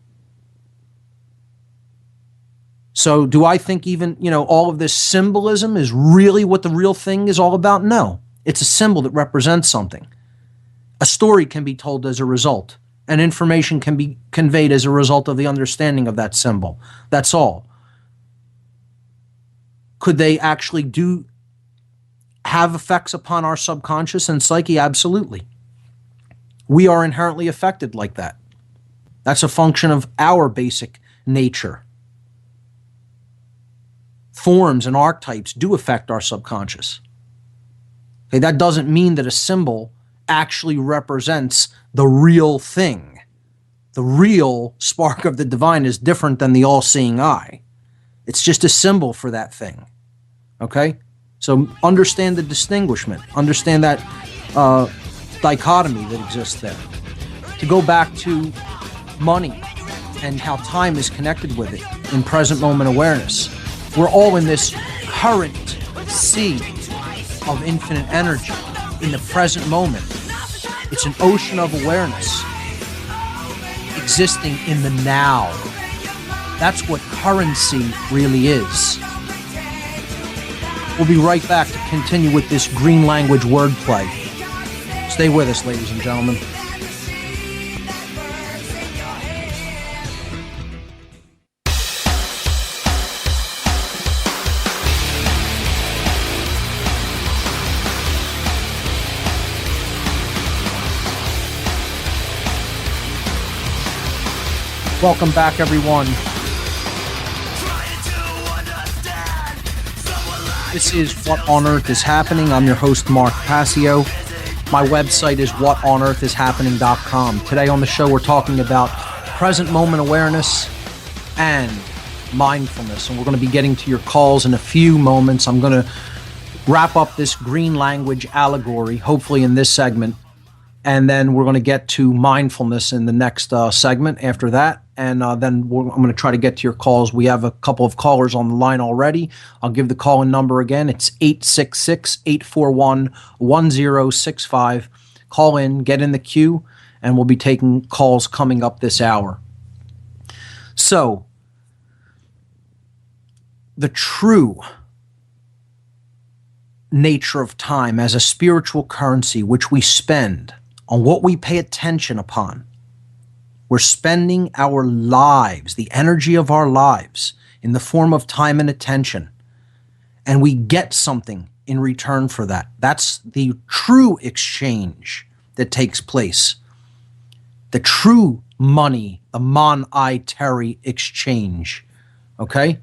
So do I think even, all of this symbolism is really what the real thing is all about? No. It's a symbol that represents something. A story can be told as a result, and information can be conveyed as a result of the understanding of that symbol. That's all. Could they actually have effects upon our subconscious and psyche? Absolutely. We are inherently affected like that. That's a function of our basic nature. Forms and archetypes do affect our subconscious. Okay, that doesn't mean that a symbol actually represents the real thing. The real spark of the divine is different than the all-seeing eye. It's just a symbol for that thing. Okay? So understand the distinguishment. Understand that dichotomy that exists there. To go back to money and how time is connected with it in present moment awareness. We're all in this current sea of infinite energy in the present moment. It's an ocean of awareness existing in the now. That's what currency really is. We'll be right back to continue with this green language wordplay. Stay with us, ladies and gentlemen. Welcome back, everyone. This is What on Earth is Happening. I'm your host, Mark Passio. My website is whatonearthishappening.com. Today on the show, we're talking about present moment awareness and mindfulness. And we're going to be getting to your calls in a few moments. I'm going to wrap up this green language allegory, hopefully in this segment. And then we're going to get to mindfulness in the next segment after that. And then I'm going to try to get to your calls. We have a couple of callers on the line already. I'll give the call-in number again. It's 866-841-1065. Call in, get in the queue, and we'll be taking calls coming up this hour. So, the true nature of time as a spiritual currency which we spend on what we pay attention upon. We're spending our lives, the energy of our lives, in the form of time and attention. And we get something in return for that. That's the true exchange that takes place. The true money, the monetary exchange. Okay?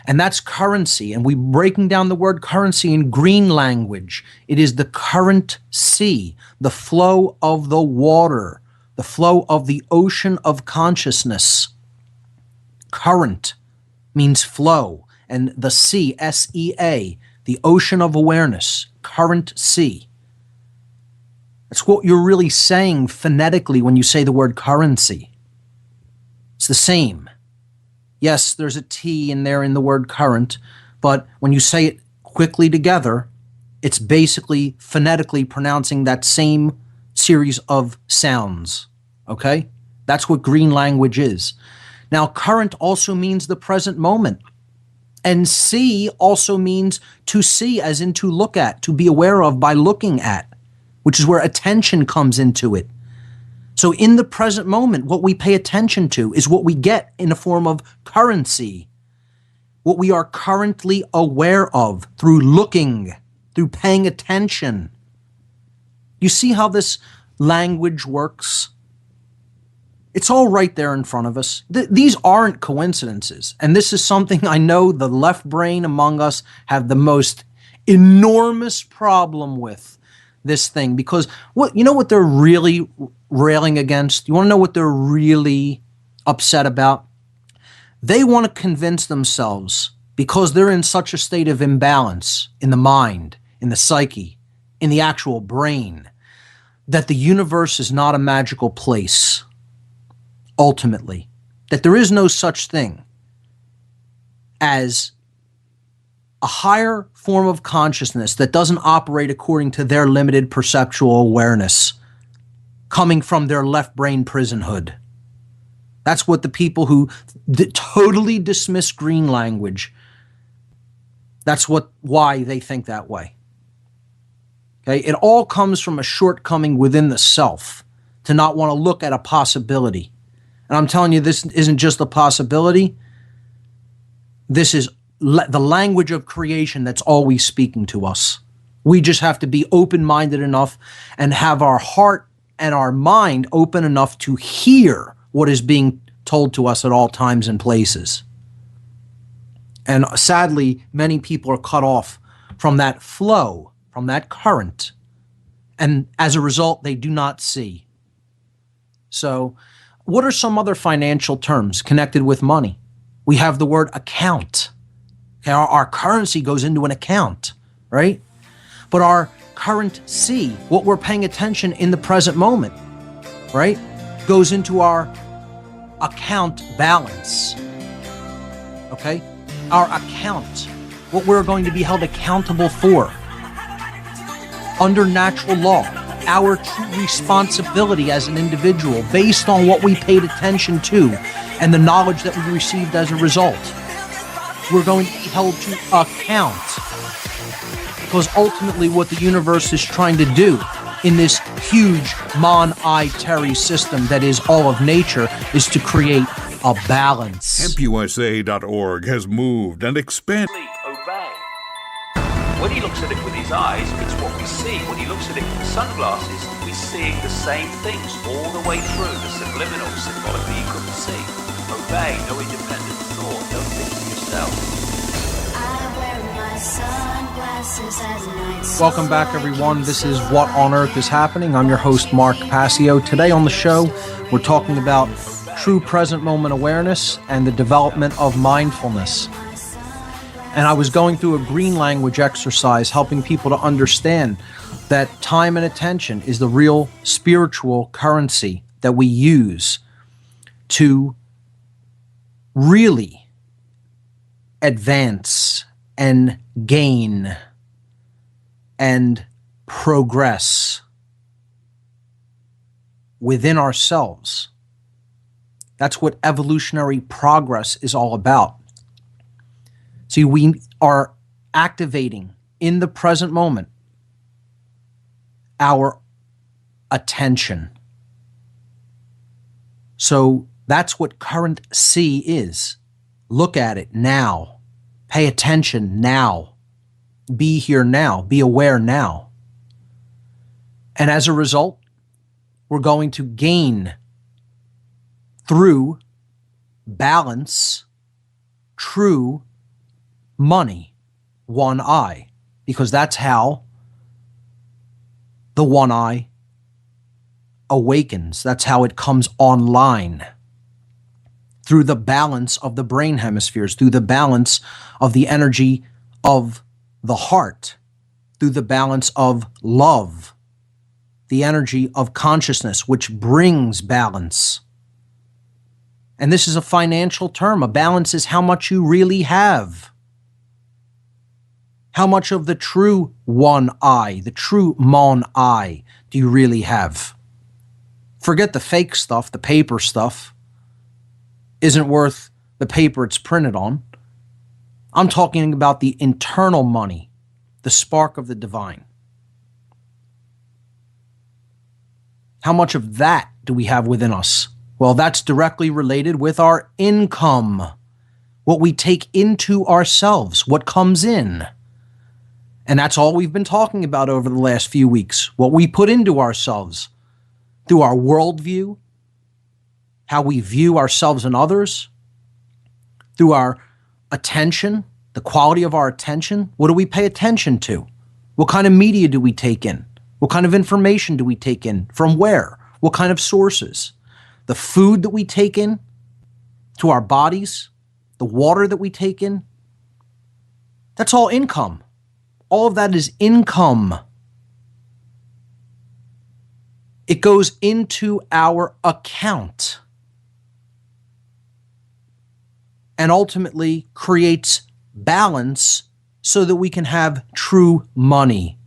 And that's currency. And we're breaking down the word currency in green language. It is the current sea, the flow of the water, the flow of the ocean of consciousness. Current means flow. And the sea, S-E-A, the ocean of awareness, current sea. That's what you're really saying phonetically when you say the word currency. It's the same. Yes, there's a T in there in the word current, but when you say it quickly together, it's basically phonetically pronouncing that same series of sounds, okay? That's what green language is. Now, current also means the present moment, and see also means to see, as in to look at, to be aware of by looking at, which is where attention comes into it. So in the present moment, what we pay attention to is what we get in the form of currency, what we are currently aware of through looking, through paying attention. You see how this language works? It's all right there in front of us. These aren't coincidences. And this is something I know the left brain among us have the most enormous problem with. This thing, because you know what they're really railing against? You want to know what they're really upset about? They want to convince themselves, because they're in such a state of imbalance in the mind, in the psyche, in the actual brain, that the universe is not a magical place, ultimately. That there is no such thing as a higher form of consciousness that doesn't operate according to their limited perceptual awareness, coming from their left brain prisonhood. That's what the people who totally dismiss green language, that's why they think that way. Okay? It all comes from a shortcoming within the self, to not want to look at a possibility. And I'm telling you, this isn't just a possibility. This is the language of creation that's always speaking to us. We just have to be open-minded enough and have our heart and our mind open enough to hear what is being told to us at all times and places. And sadly, many people are cut off from that flow, from that current. And as a result, they do not see. So, what are some other financial terms connected with money? We have the word account. Okay, our currency goes into an account, right? But our current C, what we're paying attention in the present moment, right, goes into our account balance, okay? Our account, what we're going to be held accountable for under natural law, our true responsibility as an individual based on what we paid attention to and the knowledge that we received as a result. We're going to be held to account Because ultimately what the universe is trying to do in this huge monetary system that is all of nature is to create a balance. HempUSA.org has moved and expanded. Obey. When he looks at it with his eyes, it's what we see. When he looks at it with sunglasses, we're seeing the same things all the way through, the subliminal, symbolically you couldn't see. Obey, no independent thought, don't think for yourself. Welcome back, everyone. This is What on Earth is Happening. I'm your host, Mark Passio. Today on the show, we're talking about true present moment awareness and the development of mindfulness. And I was going through a green language exercise helping people to understand that time and attention is the real spiritual currency that we use to really advance and gain and progress within ourselves. That's what evolutionary progress is all about. See, we are activating in the present moment our attention. So that's what current C is. Look at it now. Pay attention now. Be here now. Be aware now. And as a result, we're going to gain through balance, true money, one eye, because that's how the one eye awakens. That's how it comes online. Through the balance of the brain hemispheres, through the balance of the energy of the heart, through the balance of love, the energy of consciousness, which brings balance. And this is a financial term. A balance is how much you really have. How much of the true one eye, the true mon eye, do you really have? Forget the fake stuff, the paper stuff. Isn't worth the paper it's printed on. I'm talking about the internal money, the spark of the divine. How much of that do we have within us? Well, that's directly related with our income, what we take into ourselves, what comes in. And that's all we've been talking about over the last few weeks, what we put into ourselves through our worldview, how we view ourselves and others, through our attention, the quality of our attention. What do we pay attention to? What kind of media do we take in? What kind of information do we take in? From where? What kind of sources? The food that we take in to our bodies, the water that we take in, that's all income. All of that is income. It goes into our account and ultimately creates balance so that we can have true money.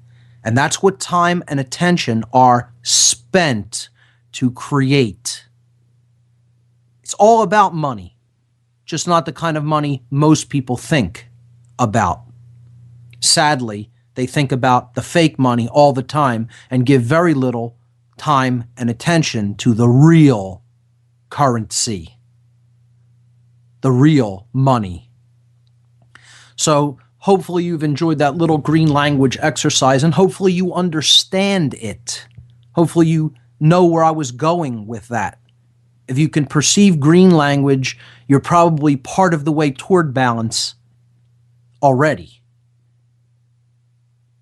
And that's what time and attention are spent to create. It's all about money, just not the kind of money most people think about. Sadly, they think about the fake money all the time and give very little time and attention to the real currency, the real money. So hopefully you've enjoyed that little green language exercise, and hopefully you understand it. Hopefully you know where I was going with that. If you can perceive green language, you're probably part of the way toward balance already.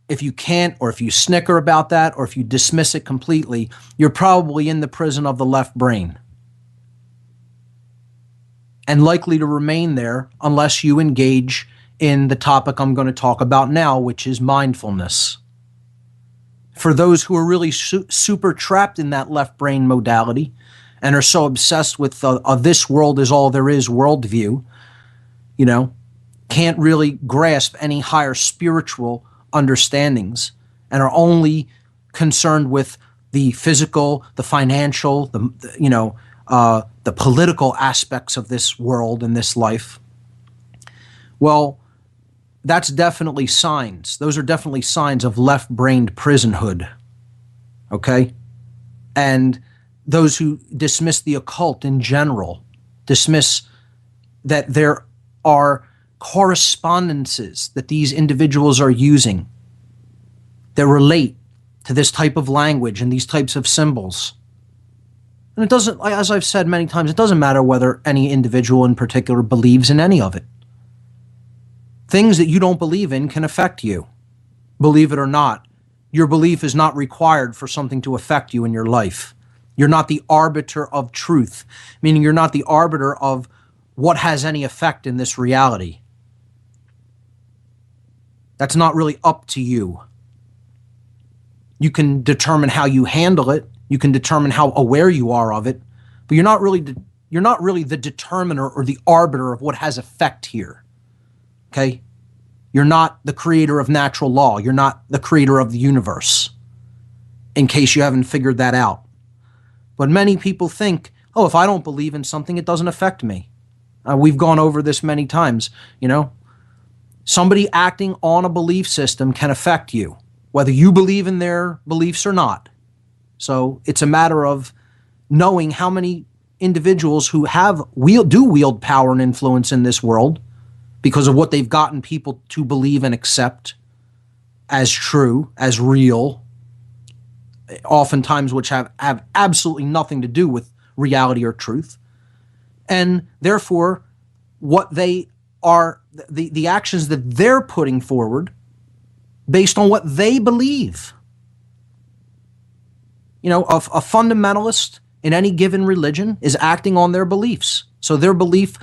If you can't, or if you snicker about that, or if you dismiss it completely, you're probably in the prison of the left brain and likely to remain there unless you engage in the topic I'm going to talk about now, which is mindfulness. For those who are really super trapped in that left brain modality and are so obsessed with this world is all there is worldview, can't really grasp any higher spiritual understandings and are only concerned with the physical, the financial, the political aspects of this world and this life. Well, that's definitely signs. Those are definitely signs of left-brained prisonhood. Okay? And those who dismiss the occult in general, dismiss that there are correspondences that these individuals are using that relate to this type of language and these types of symbols. And it doesn't, as I've said many times, it doesn't matter whether any individual in particular believes in any of it. Things that you don't believe in can affect you. Believe it or not, your belief is not required for something to affect you in your life. You're not the arbiter of truth, meaning you're not the arbiter of what has any effect in this reality. That's not really up to you. You can determine how you handle it. You can determine how aware you are of it, but you're not really the determiner or the arbiter of what has effect here. Okay? You're not the creator of natural law. You're not the creator of the universe, in case you haven't figured that out. But many people think, oh, if I don't believe in something, it doesn't affect me. We've gone over this many times. Somebody acting on a belief system can affect you, whether you believe in their beliefs or not. So it's a matter of knowing how many individuals who do wield power and influence in this world because of what they've gotten people to believe and accept as true, as real, oftentimes which have absolutely nothing to do with reality or truth. And therefore, what they are, the actions that they're putting forward based on what they believe. A fundamentalist in any given religion is acting on their beliefs. So their belief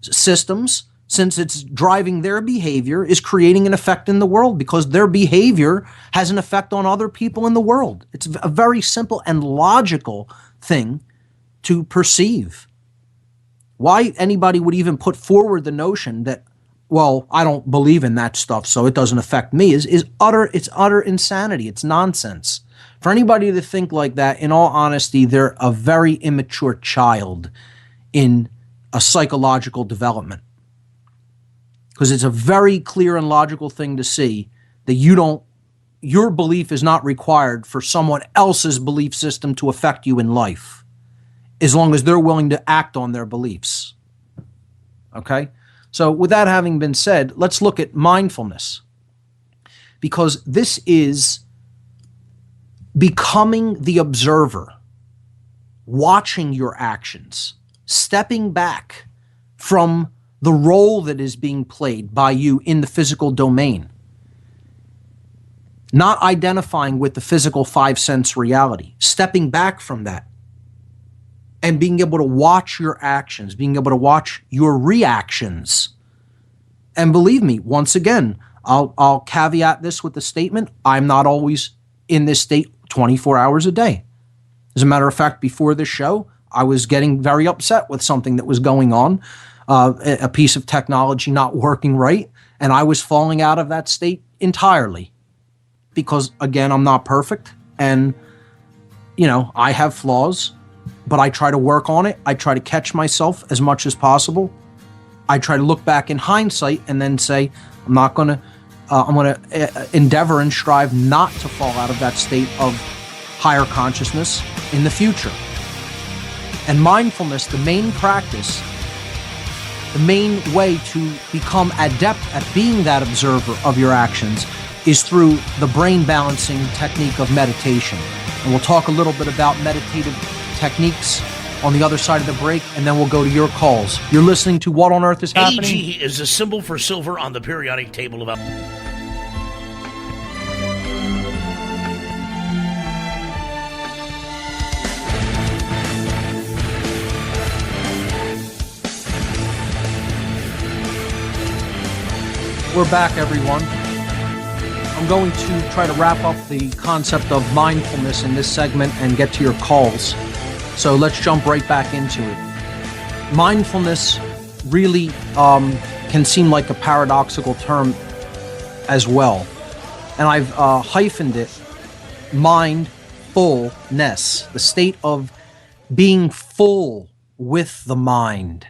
systems, since it's driving their behavior, is creating an effect in the world because their behavior has an effect on other people in the world. It's a very simple and logical thing to perceive. Why anybody would even put forward the notion that, well, I don't believe in that stuff, so it doesn't affect me, is utter insanity. It's nonsense. For anybody to think like that, in all honesty, they're a very immature child in a psychological development. Because it's a very clear and logical thing to see that your belief is not required for someone else's belief system to affect you in life, as long as they're willing to act on their beliefs. Okay? So with that having been said, let's look at mindfulness. Because this is becoming the observer, watching your actions, stepping back from the role that is being played by you in the physical domain, not identifying with the physical five sense reality, stepping back from that and being able to watch your actions, being able to watch your reactions. And believe me, once again, I'll caveat this with the statement, I'm not always in this state 24 hours a day. As a matter of fact, before this show, I was getting very upset with something that was going on, a piece of technology not working right, and I was falling out of that state entirely. Because, again, I'm not perfect, and, I have flaws, but I try to work on it. I try to catch myself as much as possible. I try to look back in hindsight and then say, I'm going to endeavor and strive not to fall out of that state of higher consciousness in the future. And mindfulness, the main practice, the main way to become adept at being that observer of your actions is through the brain balancing technique of meditation. And we'll talk a little bit about meditative techniques on the other side of the break, and then we'll go to your calls. You're listening to What on Earth is Happening? AG is the symbol for silver on the periodic table of... We're back, everyone. I'm going to try to wrap up the concept of mindfulness in this segment and get to your calls. So let's jump right back into it. Mindfulness really can seem like a paradoxical term as well. And I've hyphened it mindfulness, the state of being full with the mind.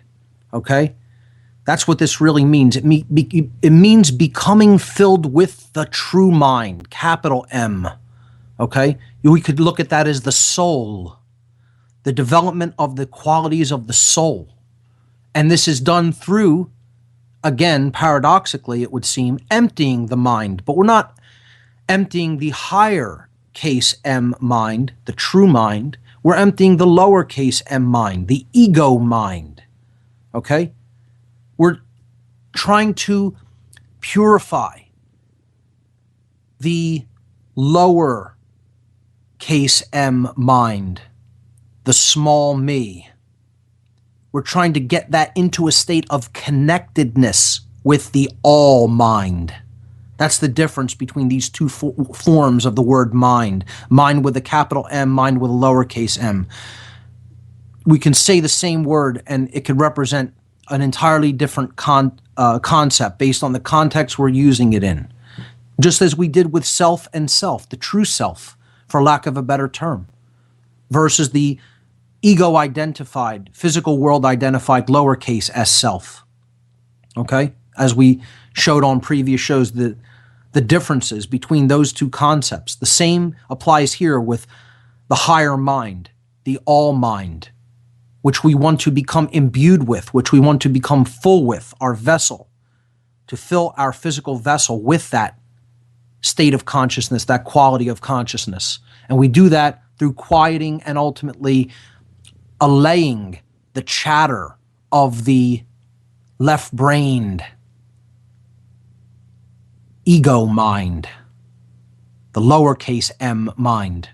Okay? That's what this really means. It means becoming filled with the true mind, capital M. Okay? We could look at that as the soul, the development of the qualities of the soul. And this is done through, again, paradoxically, it would seem, emptying the mind. But we're not emptying the higher case M mind, the true mind. We're emptying the lowercase m mind, the ego mind. Okay? We're trying to purify the lower case m mind, the small me. We're trying to get that into a state of connectedness with the all mind. That's the difference between these two forms of the word mind. Mind with a capital M, mind with a lowercase m. We can say the same word and it could represent an entirely different concept based on the context we're using it in. Just as we did with self and self, the true self, for lack of a better term, versus the ego-identified, physical world-identified lowercase s self. Okay? As we showed on previous shows, the differences between those two concepts. The same applies here with the higher mind, the all mind, which we want to become imbued with, which we want to become full with, our vessel, to fill our physical vessel with that state of consciousness, that quality of consciousness. And we do that through quieting and ultimately allaying the chatter of the left-brained ego mind, the lowercase m mind.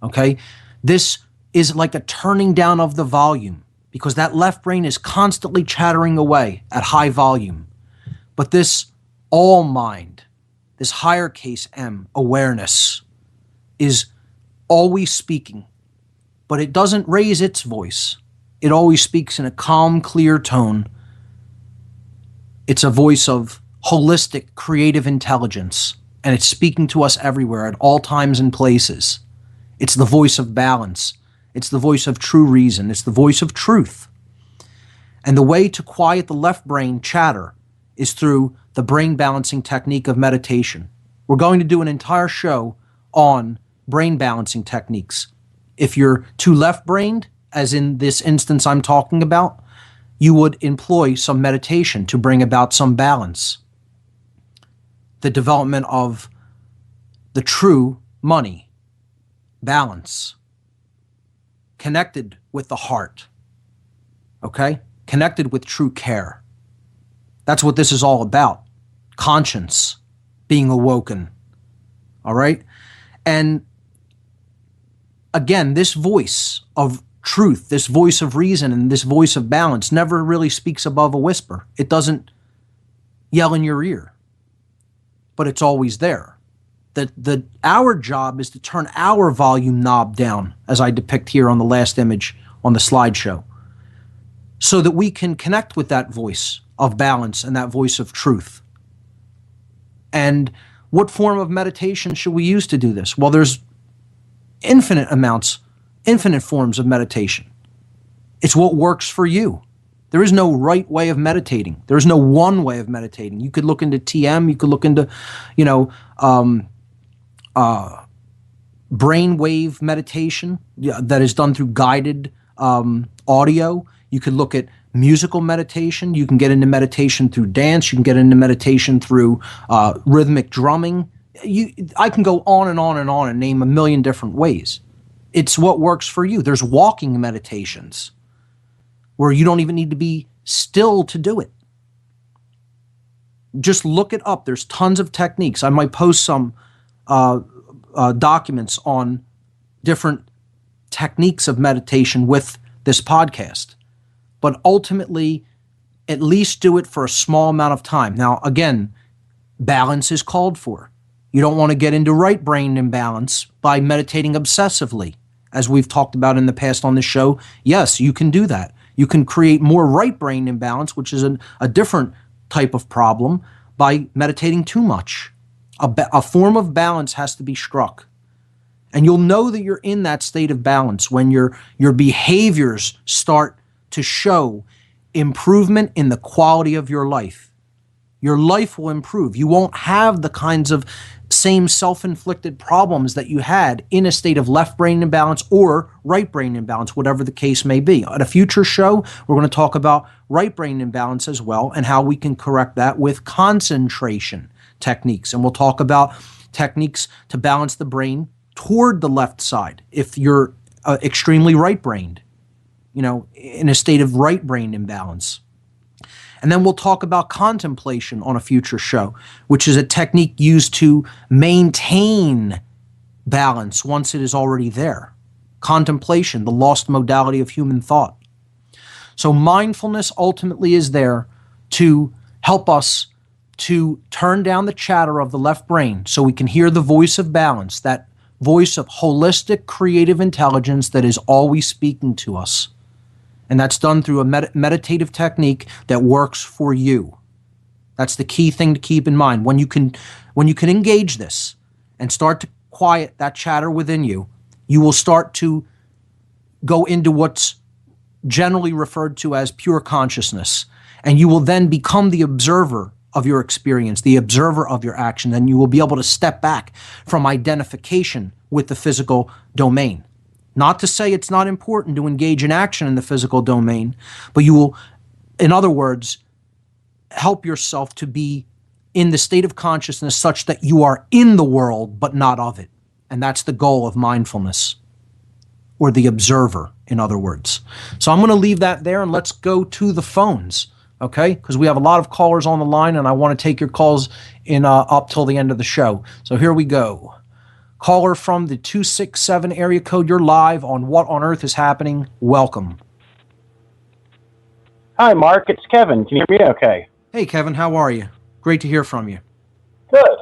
Okay? This is like a turning down of the volume because that left brain is constantly chattering away at high volume. But this all mind, this higher case M awareness is always speaking, but it doesn't raise its voice. It always speaks in a calm, clear tone. It's a voice of holistic, creative intelligence, and it's speaking to us everywhere at all times and places. It's the voice of balance. It's the voice of true reason. It's the voice of truth. And the way to quiet the left brain chatter is through the brain balancing technique of meditation. We're going to do an entire show on brain balancing techniques. If you're too left-brained, as in this instance I'm talking about, you would employ some meditation to bring about some balance. The development of the true money, balance, connected with the heart, okay? Connected with true care. That's what this is all about. Conscience being awoken, all right? And again, this voice of truth, this voice of reason, and this voice of balance never really speaks above a whisper. It doesn't yell in your ear, but it's always there. Our job is to turn our volume knob down, as I depict here on the last image on the slideshow, so that we can connect with that voice of balance and that voice of truth. And what form of meditation should we use to do this? Well, there's infinite forms of meditation. It's what works for you. There is no right way of meditating. There is no one way of meditating. You could look into TM, you could look into, brainwave meditation that is done through guided audio. You could look at musical meditation. You can get into meditation through dance. You can get into meditation through rhythmic drumming. I can go on and on and on and name a million different ways. It's what works for you. There's walking meditations where you don't even need to be still to do it. Just look it up. There's tons of techniques. I might post some documents on different techniques of meditation with this podcast. But ultimately, at least do it for a small amount of time. Now, again, balance is called for. You don't want to get into right brain imbalance by meditating obsessively. As we've talked about in the past on this show, yes, you can do that. You can create more right brain imbalance, which is a different type of problem, by meditating too much. A form of balance has to be struck. And you'll know that you're in that state of balance when your behaviors start to show improvement in the quality of your life. Your life will improve. You won't have the kinds of same self-inflicted problems that you had in a state of left brain imbalance or right brain imbalance, whatever the case may be. At a future show, we're going to talk about right brain imbalance as well and how we can correct that with concentration techniques. And we'll talk about techniques to balance the brain toward the left side if you're extremely right-brained, in a state of right brain imbalance. And then we'll talk about contemplation on a future show, which is a technique used to maintain balance once it is already there. Contemplation, the lost modality of human thought. So mindfulness ultimately is there to help us to turn down the chatter of the left brain so we can hear the voice of balance, that voice of holistic creative intelligence that is always speaking to us. And that's done through a meditative technique that works for you. That's the key thing to keep in mind. When you can engage this and start to quiet that chatter within you, you will start to go into what's generally referred to as pure consciousness. And you will then become the observer of your experience, the observer of your action, and you will be able to step back from identification with the physical domain. Not to say it's not important to engage in action in the physical domain, but you will, in other words, help yourself to be in the state of consciousness such that you are in the world but not of it. And that's the goal of mindfulness, or the observer, in other words. So I'm going to leave that there and let's go to the phones, okay? Because we have a lot of callers on the line and I want to take your calls in up till the end of the show. So here we go. Caller from the 267 area code, you're live on What on Earth is Happening. Welcome. Hi, Mark. It's Kevin. Can you hear me okay? Hey, Kevin. How are you? Great to hear from you. Good.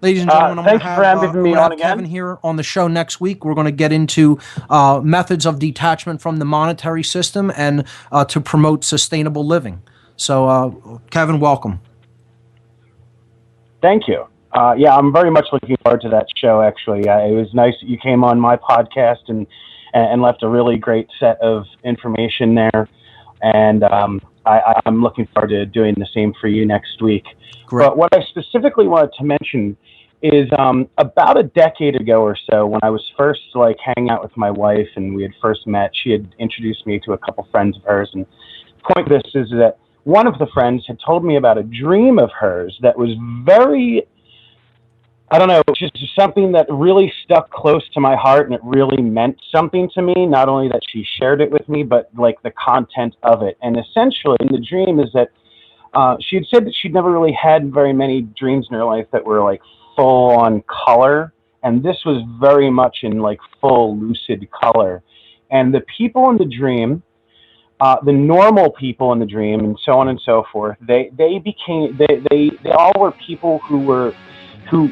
Ladies and gentlemen, I'm going to have again. Kevin here on the show next week. We're going to get into methods of detachment from the monetary system and to promote sustainable living. So, Kevin, welcome. Thank you. Yeah, I'm very much looking forward to that show, actually. It was nice that you came on my podcast and left a really great set of information there. And I'm looking forward to doing the same for you next week. Great. But what I specifically wanted to mention is about a decade ago or so, when I was first hanging out with my wife and we had first met, she had introduced me to a couple friends of hers. And the point of this is that one of the friends had told me about a dream of hers that was very... I don't know, just something that really stuck close to my heart, and it really meant something to me. Not only that she shared it with me, but the content of it. And essentially, in the dream is that she had said that she'd never really had very many dreams in her life that were full on color, and this was very much in full lucid color. And the people in the dream, the normal people in the dream, and so on and so forth, they all were people who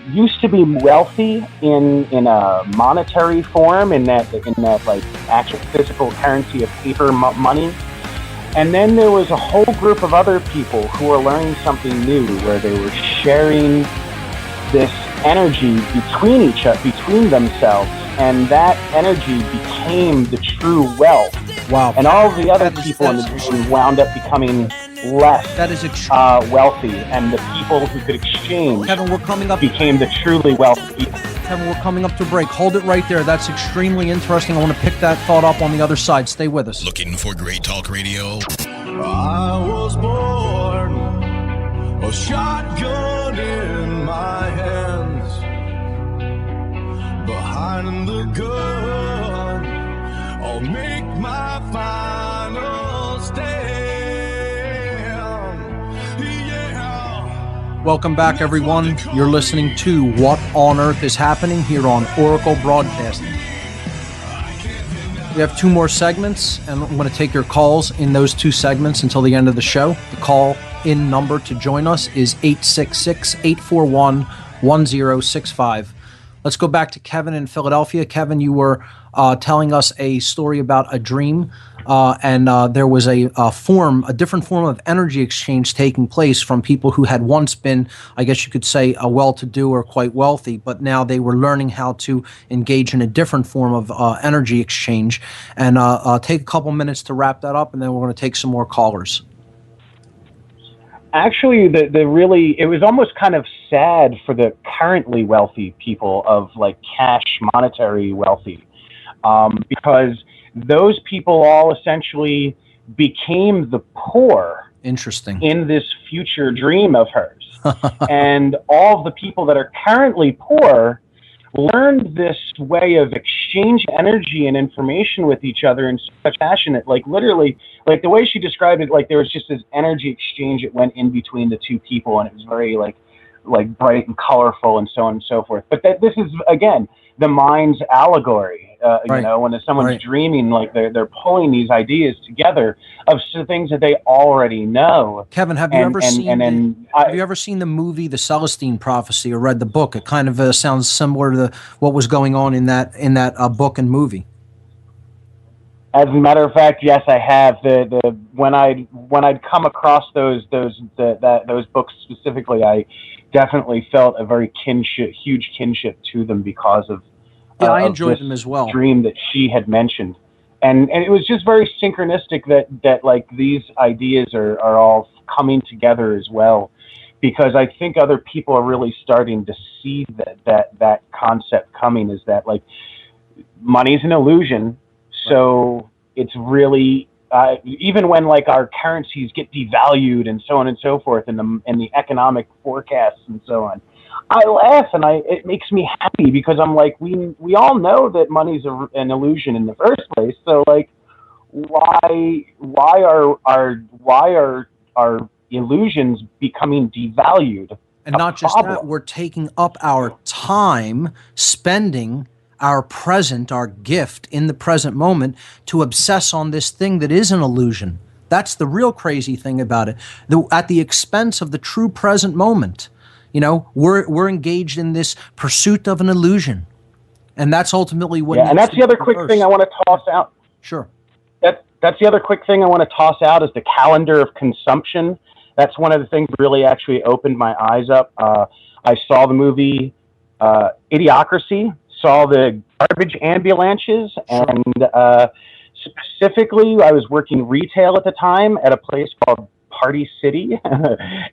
used to be wealthy in a monetary form, in that actual physical currency of paper money. And then there was a whole group of other people who were learning something new, where they were sharing this energy between themselves, and that energy became the true wealth. Wow. And all of the other people in the dream wound up becoming less wealthy, and the people who could exchange Kevin, we're coming up became the truly wealthy people. Kevin, we're coming up to break. Hold it right there. That's extremely interesting. I want to pick that thought up on the other side. Stay with us. Looking for great talk radio? I was born, a shotgun in my hands, behind the gun, I'll make my final stand. Welcome back, everyone. You're listening to What on Earth is Happening here on Oracle Broadcasting. We have two more segments, and I'm going to take your calls in those two segments until the end of the show. The call-in number to join us is 866-841-1065. Let's go back to Kevin in Philadelphia. Kevin, you were telling us a story about a dream and there was a different form of energy exchange taking place from people who had once been, I guess you could say, well-to-do or quite wealthy, but now they were learning how to engage in a different form of energy exchange. And take a couple minutes to wrap that up, and then we're going to take some more callers. Actually, it was almost kind of sad for the currently wealthy people of like cash monetary wealthy, because those people all essentially became the poor. Interesting. In this future dream of hers. And all of the people that are currently poor learned this way of exchange energy and information with each other in such fashion that, like, literally, like the way she described it, like there was just this energy exchange that went in between the two people, and it was very like bright and colorful and so on and so forth. But this is, again, the mind's allegory. Right. You know, when someone's Right. dreaming, like they're pulling these ideas together of things that they already know. Kevin, have you ever seen the movie The Celestine Prophecy or read the book? It kind of sounds similar to what was going on in that book and movie. As a matter of fact, yes, I have. When I'd come across those books specifically, I definitely felt a very huge kinship to them because of I enjoyed them as well. Dream that she had mentioned, and it was just very synchronistic that like these ideas are all coming together as well, because I think other people are really starting to see that concept coming, is that like money's an illusion. So it's really even when like our currencies get devalued and so on and so forth, and the economic forecasts and so on, I laugh and it makes me happy, because I'm like, we all know that money's an illusion in the first place. So like, why are our illusions becoming devalued? And not just that, we're taking up our time spending our present, our gift in the present moment, to obsess on this thing that is an illusion. That's the real crazy thing about it. At the expense of the true present moment. You know, we're engaged in this pursuit of an illusion, and that's ultimately what. Yeah, and that's the other quick thing I want to toss out. Sure. That's the other quick thing I want to toss out, is the calendar of consumption. That's one of the things that really actually opened my eyes up. I saw the movie Idiocracy, saw the garbage ambulances, and specifically, I was working retail at the time at a place called Party City,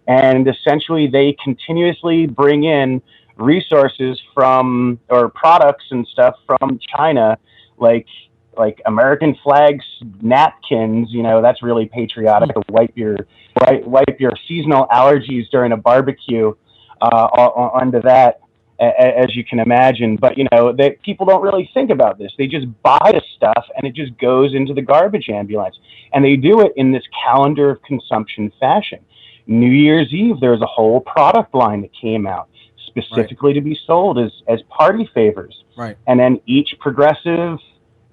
and essentially they continuously bring in resources or products and stuff from China, like American flags, napkins. You know, that's really patriotic. To wipe your seasonal allergies during a barbecue onto that, as you can imagine. But you know, people don't really think about this. They just buy the stuff and it just goes into the garbage ambulance, and they do it in this calendar of consumption fashion. New Year's Eve, there was a whole product line that came out specifically to be sold as party favors. Right. And then each progressive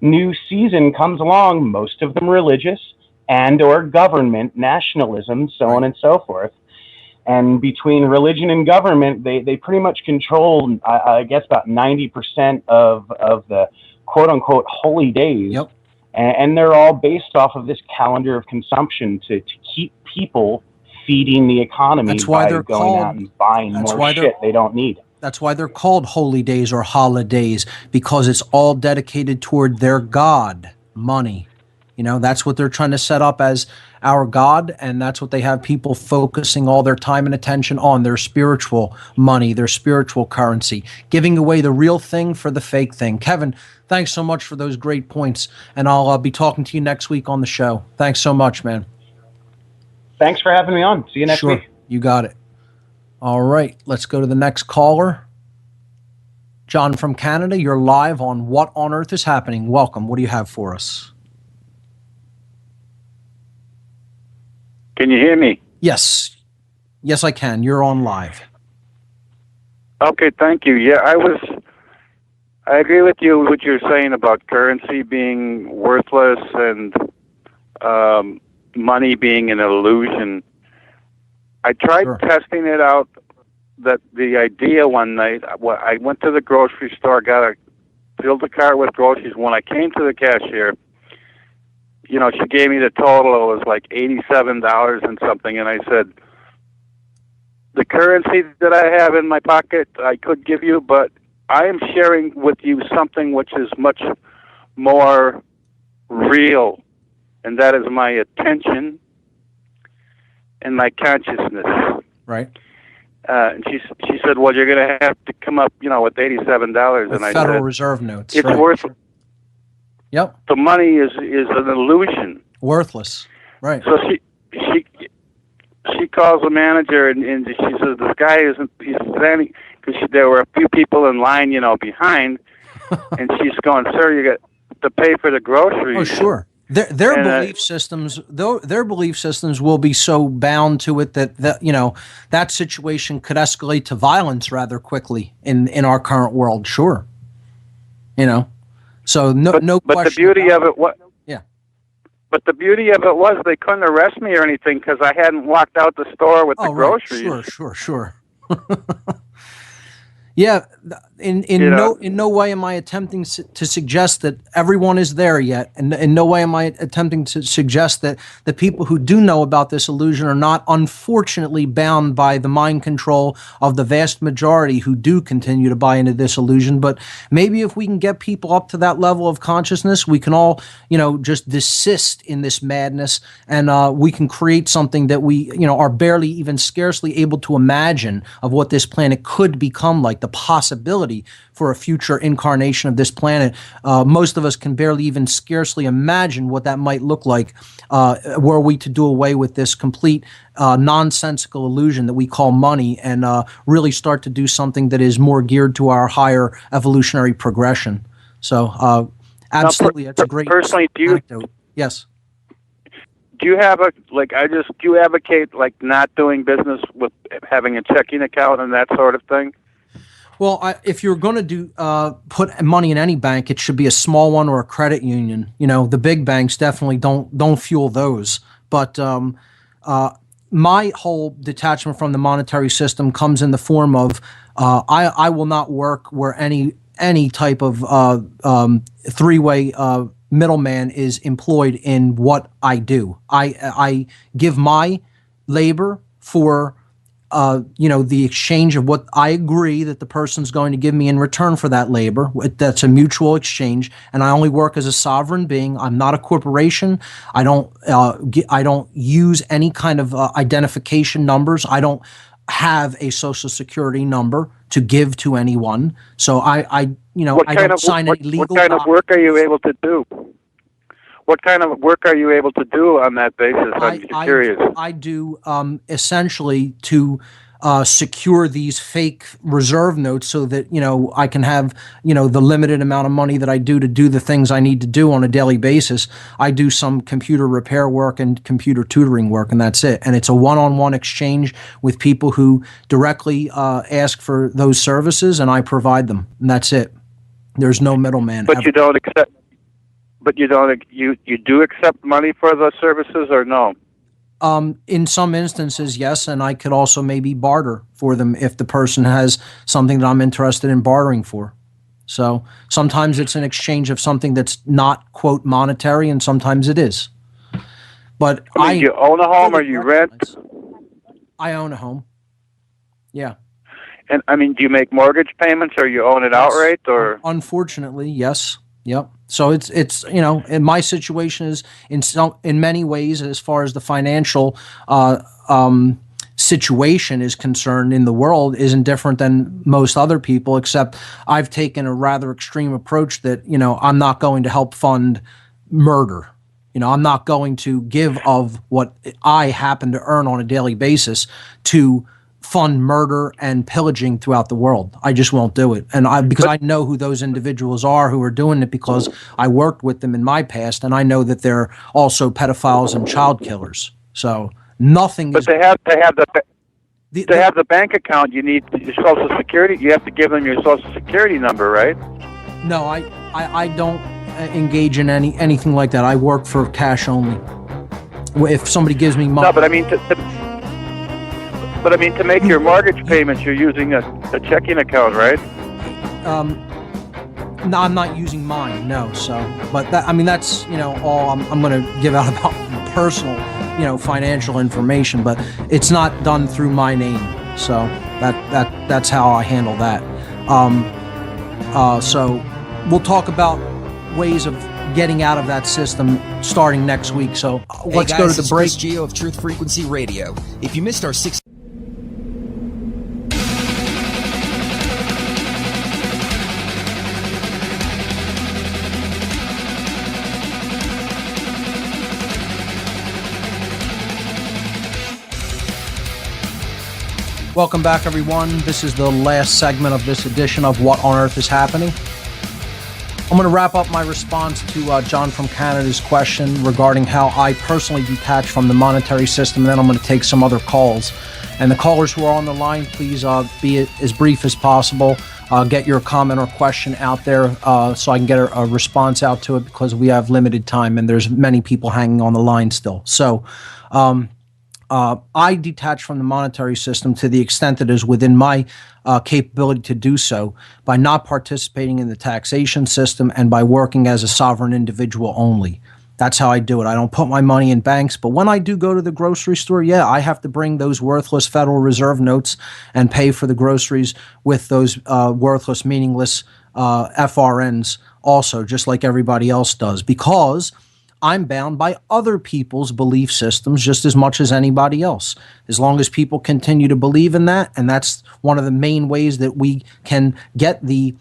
new season comes along, most of them religious and or government, nationalism, so on and so forth. And between religion and government, they pretty much control, I guess, about 90% of the quote-unquote holy days. Yep. And they're all based off of this calendar of consumption to keep people feeding the economy. That's why they're going out and buying more shit they don't need. That's why they're called holy days or holidays, because it's all dedicated toward their god, money. You know, that's what they're trying to set up as our God, and that's what they have people focusing all their time and attention on, their spiritual money, their spiritual currency, giving away the real thing for the fake thing. Kevin, thanks so much for those great points, and I'll be talking to you next week on the show. Thanks so much, man. Thanks for having me on. See you next week. You got it. All right, let's go to the next caller. John from Canada, you're live on What on Earth is Happening. Welcome. What do you have for us? Can you hear me? Yes. Yes, I can. You're on live. Okay, thank you. Yeah, I agree with you what you're saying about currency being worthless and money being an illusion. I tried testing it out, that the idea one night. I went to the grocery store, filled the cart with groceries. When I came to the cashier, she gave me the total. It was like $87 and something, and I said, the currency that I have in my pocket, I could give you, but I am sharing with you something which is much more real, and that is my attention and my consciousness. Right. And she said, well, you're going to have to come up, with $87. With and I Federal said, Reserve notes. it's right. worth. Yep. The money is an illusion. Worthless. Right. So she calls the manager and she says, this guy he's standing, because there were a few people in line, behind, and she's going, sir, you got to pay for the groceries. Oh, sure. Their belief systems, their belief systems will be so bound to it that that situation could escalate to violence rather quickly in our current world. Sure. So no question. But the beauty of it, yeah. But the beauty of it was they couldn't arrest me or anything because I hadn't walked out the store with the groceries. Right. Sure. Yeah, in no way am I attempting to suggest that everyone is there yet, and in no way am I attempting to suggest that the people who do know about this illusion are not unfortunately bound by the mind control of the vast majority who do continue to buy into this illusion. But maybe if we can get people up to that level of consciousness, we can all, just desist in this madness, and we can create something that we, are barely even scarcely able to imagine of what this planet could become like. The possibility for a future incarnation of this planet. Most of us can barely even scarcely imagine what that might look like were we to do away with this complete nonsensical illusion that we call money and really start to do something that is more geared to our higher evolutionary progression. So absolutely, that's a great anecdote. Yes. Do you have do you advocate not doing business with having a checking account and that sort of thing? Well, if you're going to put money in any bank, it should be a small one or a credit union. The big banks definitely don't fuel those. But my whole detachment from the monetary system comes in the form of I will not work where any type of three-way middleman is employed in what I do. I give my labor for the exchange of what I agree that the person's going to give me in return for that labor. That's a mutual exchange, and I only work as a sovereign being. I'm not a corporation. I don't use any kind of identification numbers. I don't have a social security number to give to anyone. So I don't sign any legal. What kind of work are you able to do? What kind of work are you able to do on that basis? I'm curious. I do essentially to secure these fake reserve notes so that, I can have, the limited amount of money that I do to do the things I need to do on a daily basis. I do some computer repair work and computer tutoring work, and that's it. And it's a one-on-one exchange with people who directly ask for those services, and I provide them, and that's it. There's no middleman. But you don't accept. But you do accept money for the services or no? In some instances, yes, and I could also maybe barter for them if the person has something that I'm interested in bartering for. So sometimes it's an exchange of something that's not, quote, monetary, and sometimes it is. But do you own a home or you rent? I own a home. Yeah. And do you make mortgage payments or you own it outright or? Unfortunately, yes. Yep. So it's and my situation is in many ways, as far as the financial situation is concerned in the world, isn't different than most other people, except I've taken a rather extreme approach that, I'm not going to help fund murder. I'm not going to give of what I happen to earn on a daily basis to fund murder and pillaging throughout the world. I just won't do it. And because I know who those individuals are who are doing it, because I worked with them in my past, and I know that they're also pedophiles and child killers. So nothing. But they have the bank account. You need your Social Security. You have to give them your Social Security number, right? No, I don't engage in anything like that. I work for cash only. If somebody gives me money. No, but to make your mortgage payments, you're using a checking account, right? No, I'm not using mine. No. So, but that, I mean, that's, all I'm going to give out about personal, financial information, but it's not done through my name. So that's how I handle that. So we'll talk about ways of getting out of that system starting next week. So let's go to the break. Chris Gio of Truth Frequency Radio. If you missed our Welcome back, everyone. This is the last segment of this edition of What on Earth is Happening. I'm going to wrap up my response to John from Canada's question regarding how I personally detach from the monetary system, and then I'm going to take some other calls. And the callers who are on the line, please be as brief as possible. Get your comment or question out there so I can get a response out to it, because we have limited time and there's many people hanging on the line still. So I detach from the monetary system to the extent that is within my capability to do so by not participating in the taxation system and by working as a sovereign individual only. That's how I do it. I don't put my money in banks, but when I do go to the grocery store, yeah, I have to bring those worthless Federal Reserve notes and pay for the groceries with those worthless, meaningless FRNs also, just like everybody else does, because I'm bound by other people's belief systems just as much as anybody else. As long as people continue to believe in that, and that's one of the main ways that we can get the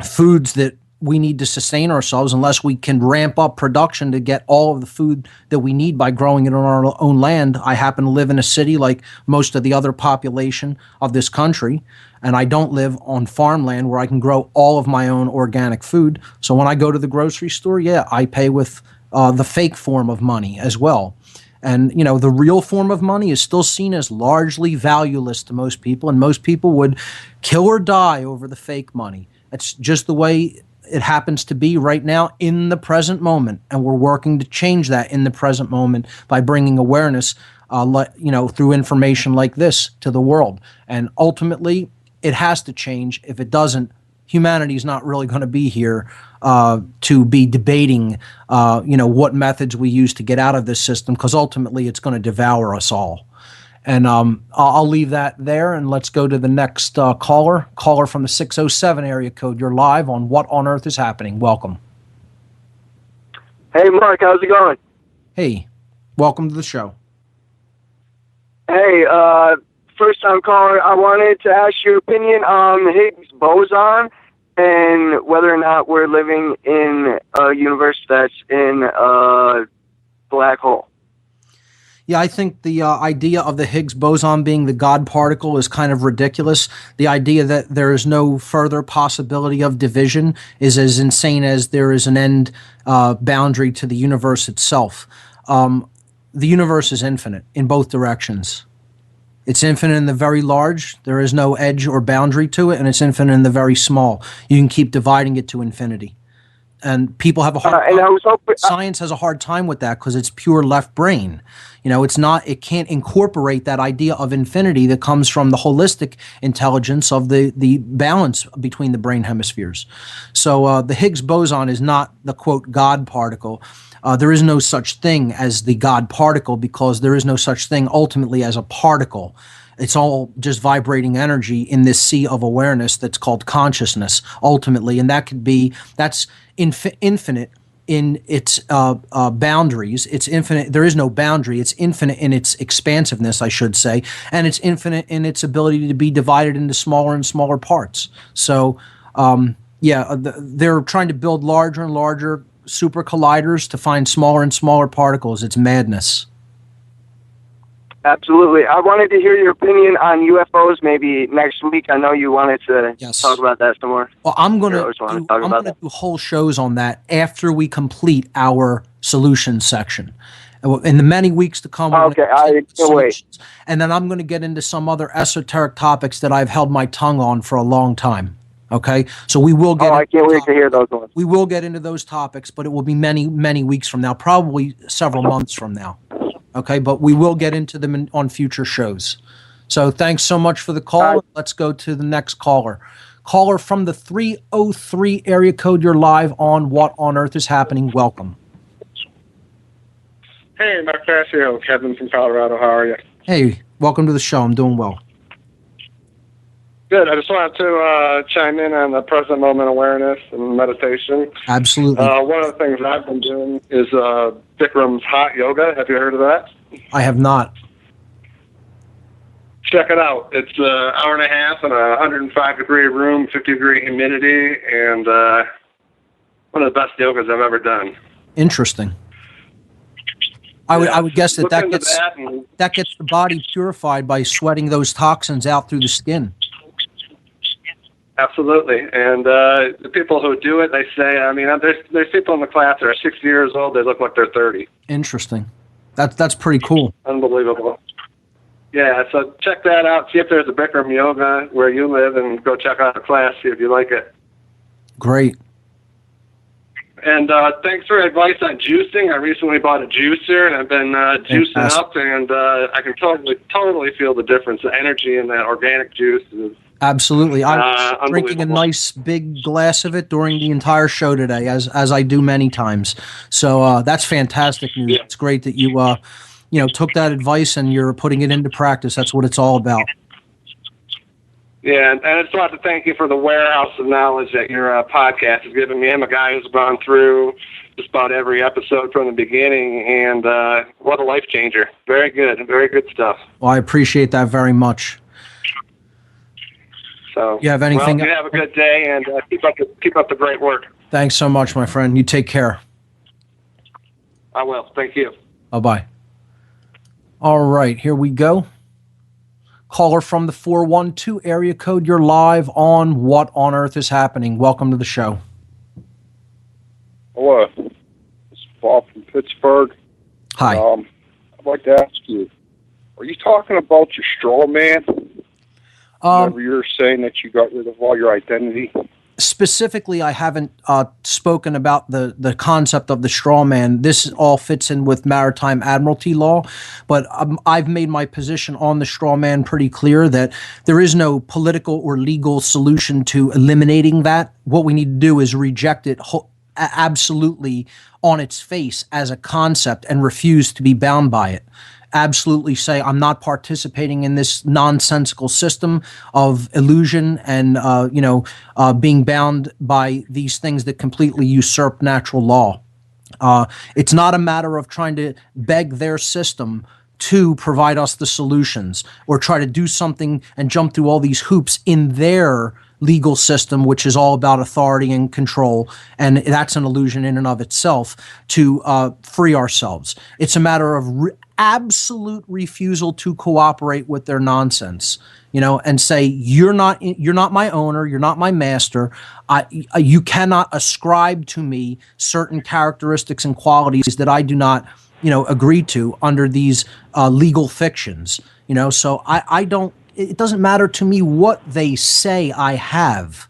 foods that we need to sustain ourselves, unless we can ramp up production to get all of the food that we need by growing it on our own land. I happen to live in a city like most of the other population of this country, and I don't live on farmland where I can grow all of my own organic food. So when I go to the grocery store, yeah, I pay with the fake form of money as well. And, the real form of money is still seen as largely valueless to most people, and most people would kill or die over the fake money. That's just the way it happens to be right now in the present moment, and we're working to change that in the present moment by bringing awareness, through information like this to the world. And ultimately, it has to change. If it doesn't, humanity is not really going to be here to be debating, what methods we use to get out of this system, because ultimately it's going to devour us all. And I'll leave that there, and let's go to the next caller. Caller from the 607 area code. You're live on What on Earth is Happening. Welcome. Hey, Mark, how's it going? Hey, welcome to the show. Hey, first-time caller. I wanted to ask your opinion on the Higgs boson and whether or not we're living in a universe that's in a black hole. Yeah, I think the idea of the Higgs boson being the God particle is kind of ridiculous. The idea that there is no further possibility of division is as insane as there is an end boundary to the universe itself. The universe is infinite in both directions. It's infinite in the very large. There is no edge or boundary to it, and it's infinite in the very small. You can keep dividing it to infinity. And people have a hard time. Science has a hard time with that because it's pure left brain. It can't incorporate that idea of infinity that comes from the holistic intelligence of the balance between the brain hemispheres. So the Higgs boson is not the, quote, God particle. There is no such thing as the God particle, because there is no such thing ultimately as a particle. It's all just vibrating energy in this sea of awareness that's called consciousness, ultimately. And that's infinite in its boundaries. It's infinite. There is no boundary. It's infinite in its expansiveness, I should say. And it's infinite in its ability to be divided into smaller and smaller parts. So, they're trying to build larger and larger super colliders to find smaller and smaller particles. It's madness. Absolutely. I wanted to hear your opinion on UFOs maybe next week. I know you wanted to talk about that some more. Well, I'm going to do whole shows on that after we complete our solutions section. In the many weeks to come, I can't wait. And then I'm going to get into some other esoteric topics that I've held my tongue on for a long time. Okay, so we will get. I can't wait to hear those ones. We will get into those topics, but it will be many, many weeks from now, probably several months from now. Okay, but we will get into them on future shows. So thanks so much for the call. Let's go to the next caller. Caller from the 303 area code, you're live on What on Earth is Happening. Welcome. Hey, Mark Passio, Kevin from Colorado. How are you? Hey, welcome to the show. I'm doing well. Good. I just wanted to chime in on the present moment awareness and meditation. Absolutely. One of the things I've been doing is Bikram's hot yoga. Have you heard of that? I have not. Check it out. It's an hour and a half in a 105-degree room, 50-degree humidity, and one of the best yogas I've ever done. Interesting. I would guess that gets the body purified by sweating those toxins out through the skin. Absolutely. And the people who do it, they say, I mean, there's people in the class that are 60 years old, they look like they're 30. Interesting. That's pretty cool. Unbelievable. Yeah, so check that out. See if there's a Bikram yoga where you live, and go check out the class, see if you like it. Great. And thanks for advice on juicing. I recently bought a juicer, and I've been juicing up, and I can totally feel the difference. The energy in that organic juice is absolutely. I was drinking a nice big glass of it during the entire show today, as I do many times. So that's fantastic news. Yeah. It's great that you took that advice and you're putting it into practice. That's what it's all about. Yeah, and I just want to thank you for the warehouse of knowledge that your podcast has given me. I'm a guy who's gone through just about every episode from the beginning, and what a life changer. Very good stuff. Well, I appreciate that very much. So, you have anything? Well, you have a good day, and keep up the great work. Thanks so much, my friend. You take care. I will. Thank you. Bye-bye. All right, here we go. Caller from the 412 area code, you're live on What on Earth is Happening. Welcome to the show. Hello. It's Bob from Pittsburgh. Hi. I'd like to ask you, are you talking about your straw man? Whenever you're saying that you got rid of all your identity? Specifically, I haven't spoken about the concept of the straw man. This all fits in with maritime admiralty law, but I've made my position on the straw man pretty clear that there is no political or legal solution to eliminating that. What we need to do is reject it absolutely on its face as a concept and refuse to be bound by it. Absolutely say, I'm not participating in this nonsensical system of illusion and, being bound by these things that completely usurp natural law. It's not a matter of trying to beg their system to provide us the solutions or try to do something and jump through all these hoops in their legal system, which is all about authority and control, and that's an illusion in and of itself, to free ourselves. It's a matter of absolute refusal to cooperate with their nonsense, and say, you're not my owner, you're not my master. You cannot ascribe to me certain characteristics and qualities that I do not, agree to under these legal fictions. So I don't. It doesn't matter to me what they say I have.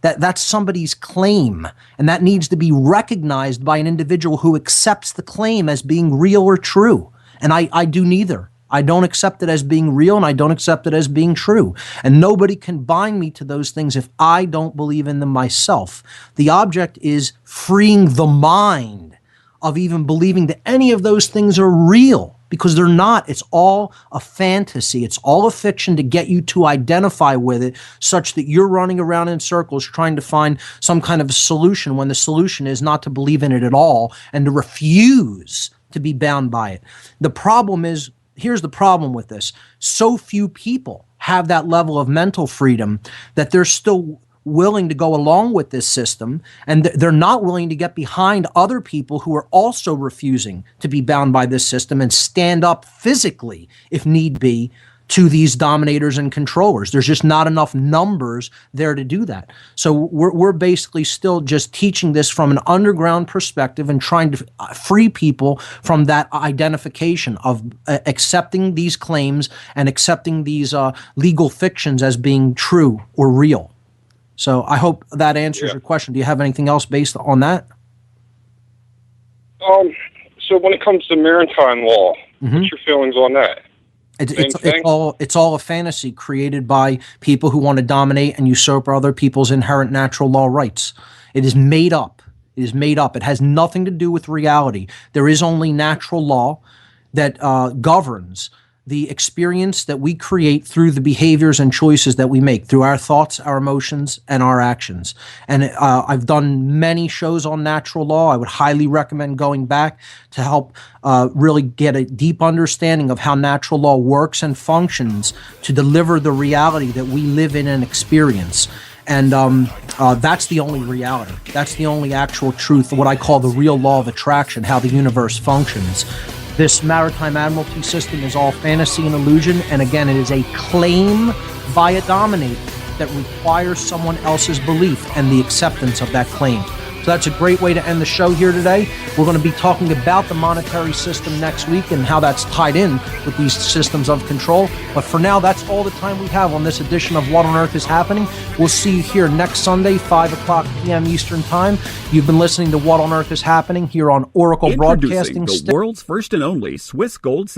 That's somebody's claim, and that needs to be recognized by an individual who accepts the claim as being real or true. And I do neither. I don't accept it as being real, and I don't accept it as being true. And nobody can bind me to those things if I don't believe in them myself. The object is freeing the mind of even believing that any of those things are real, because they're not. It's all a fantasy. It's all a fiction to get you to identify with it, such that you're running around in circles trying to find some kind of solution when the solution is not to believe in it at all and to refuse to be bound by it. The problem is, here's the problem with this. So few people have that level of mental freedom that they're still willing to go along with this system, and they're not willing to get behind other people who are also refusing to be bound by this system and stand up physically, if need be, to these dominators and controllers. There's just not enough numbers there to do that. So we're basically still just teaching this from an underground perspective and trying to free people from that identification of accepting these claims and accepting these legal fictions as being true or real. So I hope that answers your question. Do you have anything else based on that? So when it comes to maritime law, what's your feelings on that? It's all a fantasy created by people who want to dominate and usurp other people's inherent natural law rights. It is made up. It is made up. It has nothing to do with reality. There is only natural law that governs the experience that we create through the behaviors and choices that we make, through our thoughts, our emotions, and our actions. And I've done many shows on natural law. I would highly recommend going back to help really get a deep understanding of how natural law works and functions to deliver the reality that we live in and experience. And that's the only reality. That's the only actual truth, what I call the real law of attraction, how the universe functions. This maritime admiralty system is all fantasy and illusion, and again, it is a claim by a dominator that requires someone else's belief and the acceptance of that claim. So that's a great way to end the show here today. We're going to be talking about the monetary system next week and how that's tied in with these systems of control. But for now, that's all the time we have on this edition of What on Earth is Happening. We'll see you here next Sunday, 5 o'clock p.m. Eastern Time. You've been listening to What on Earth is Happening here on Oracle Broadcasting. The world's first and only Swiss Gold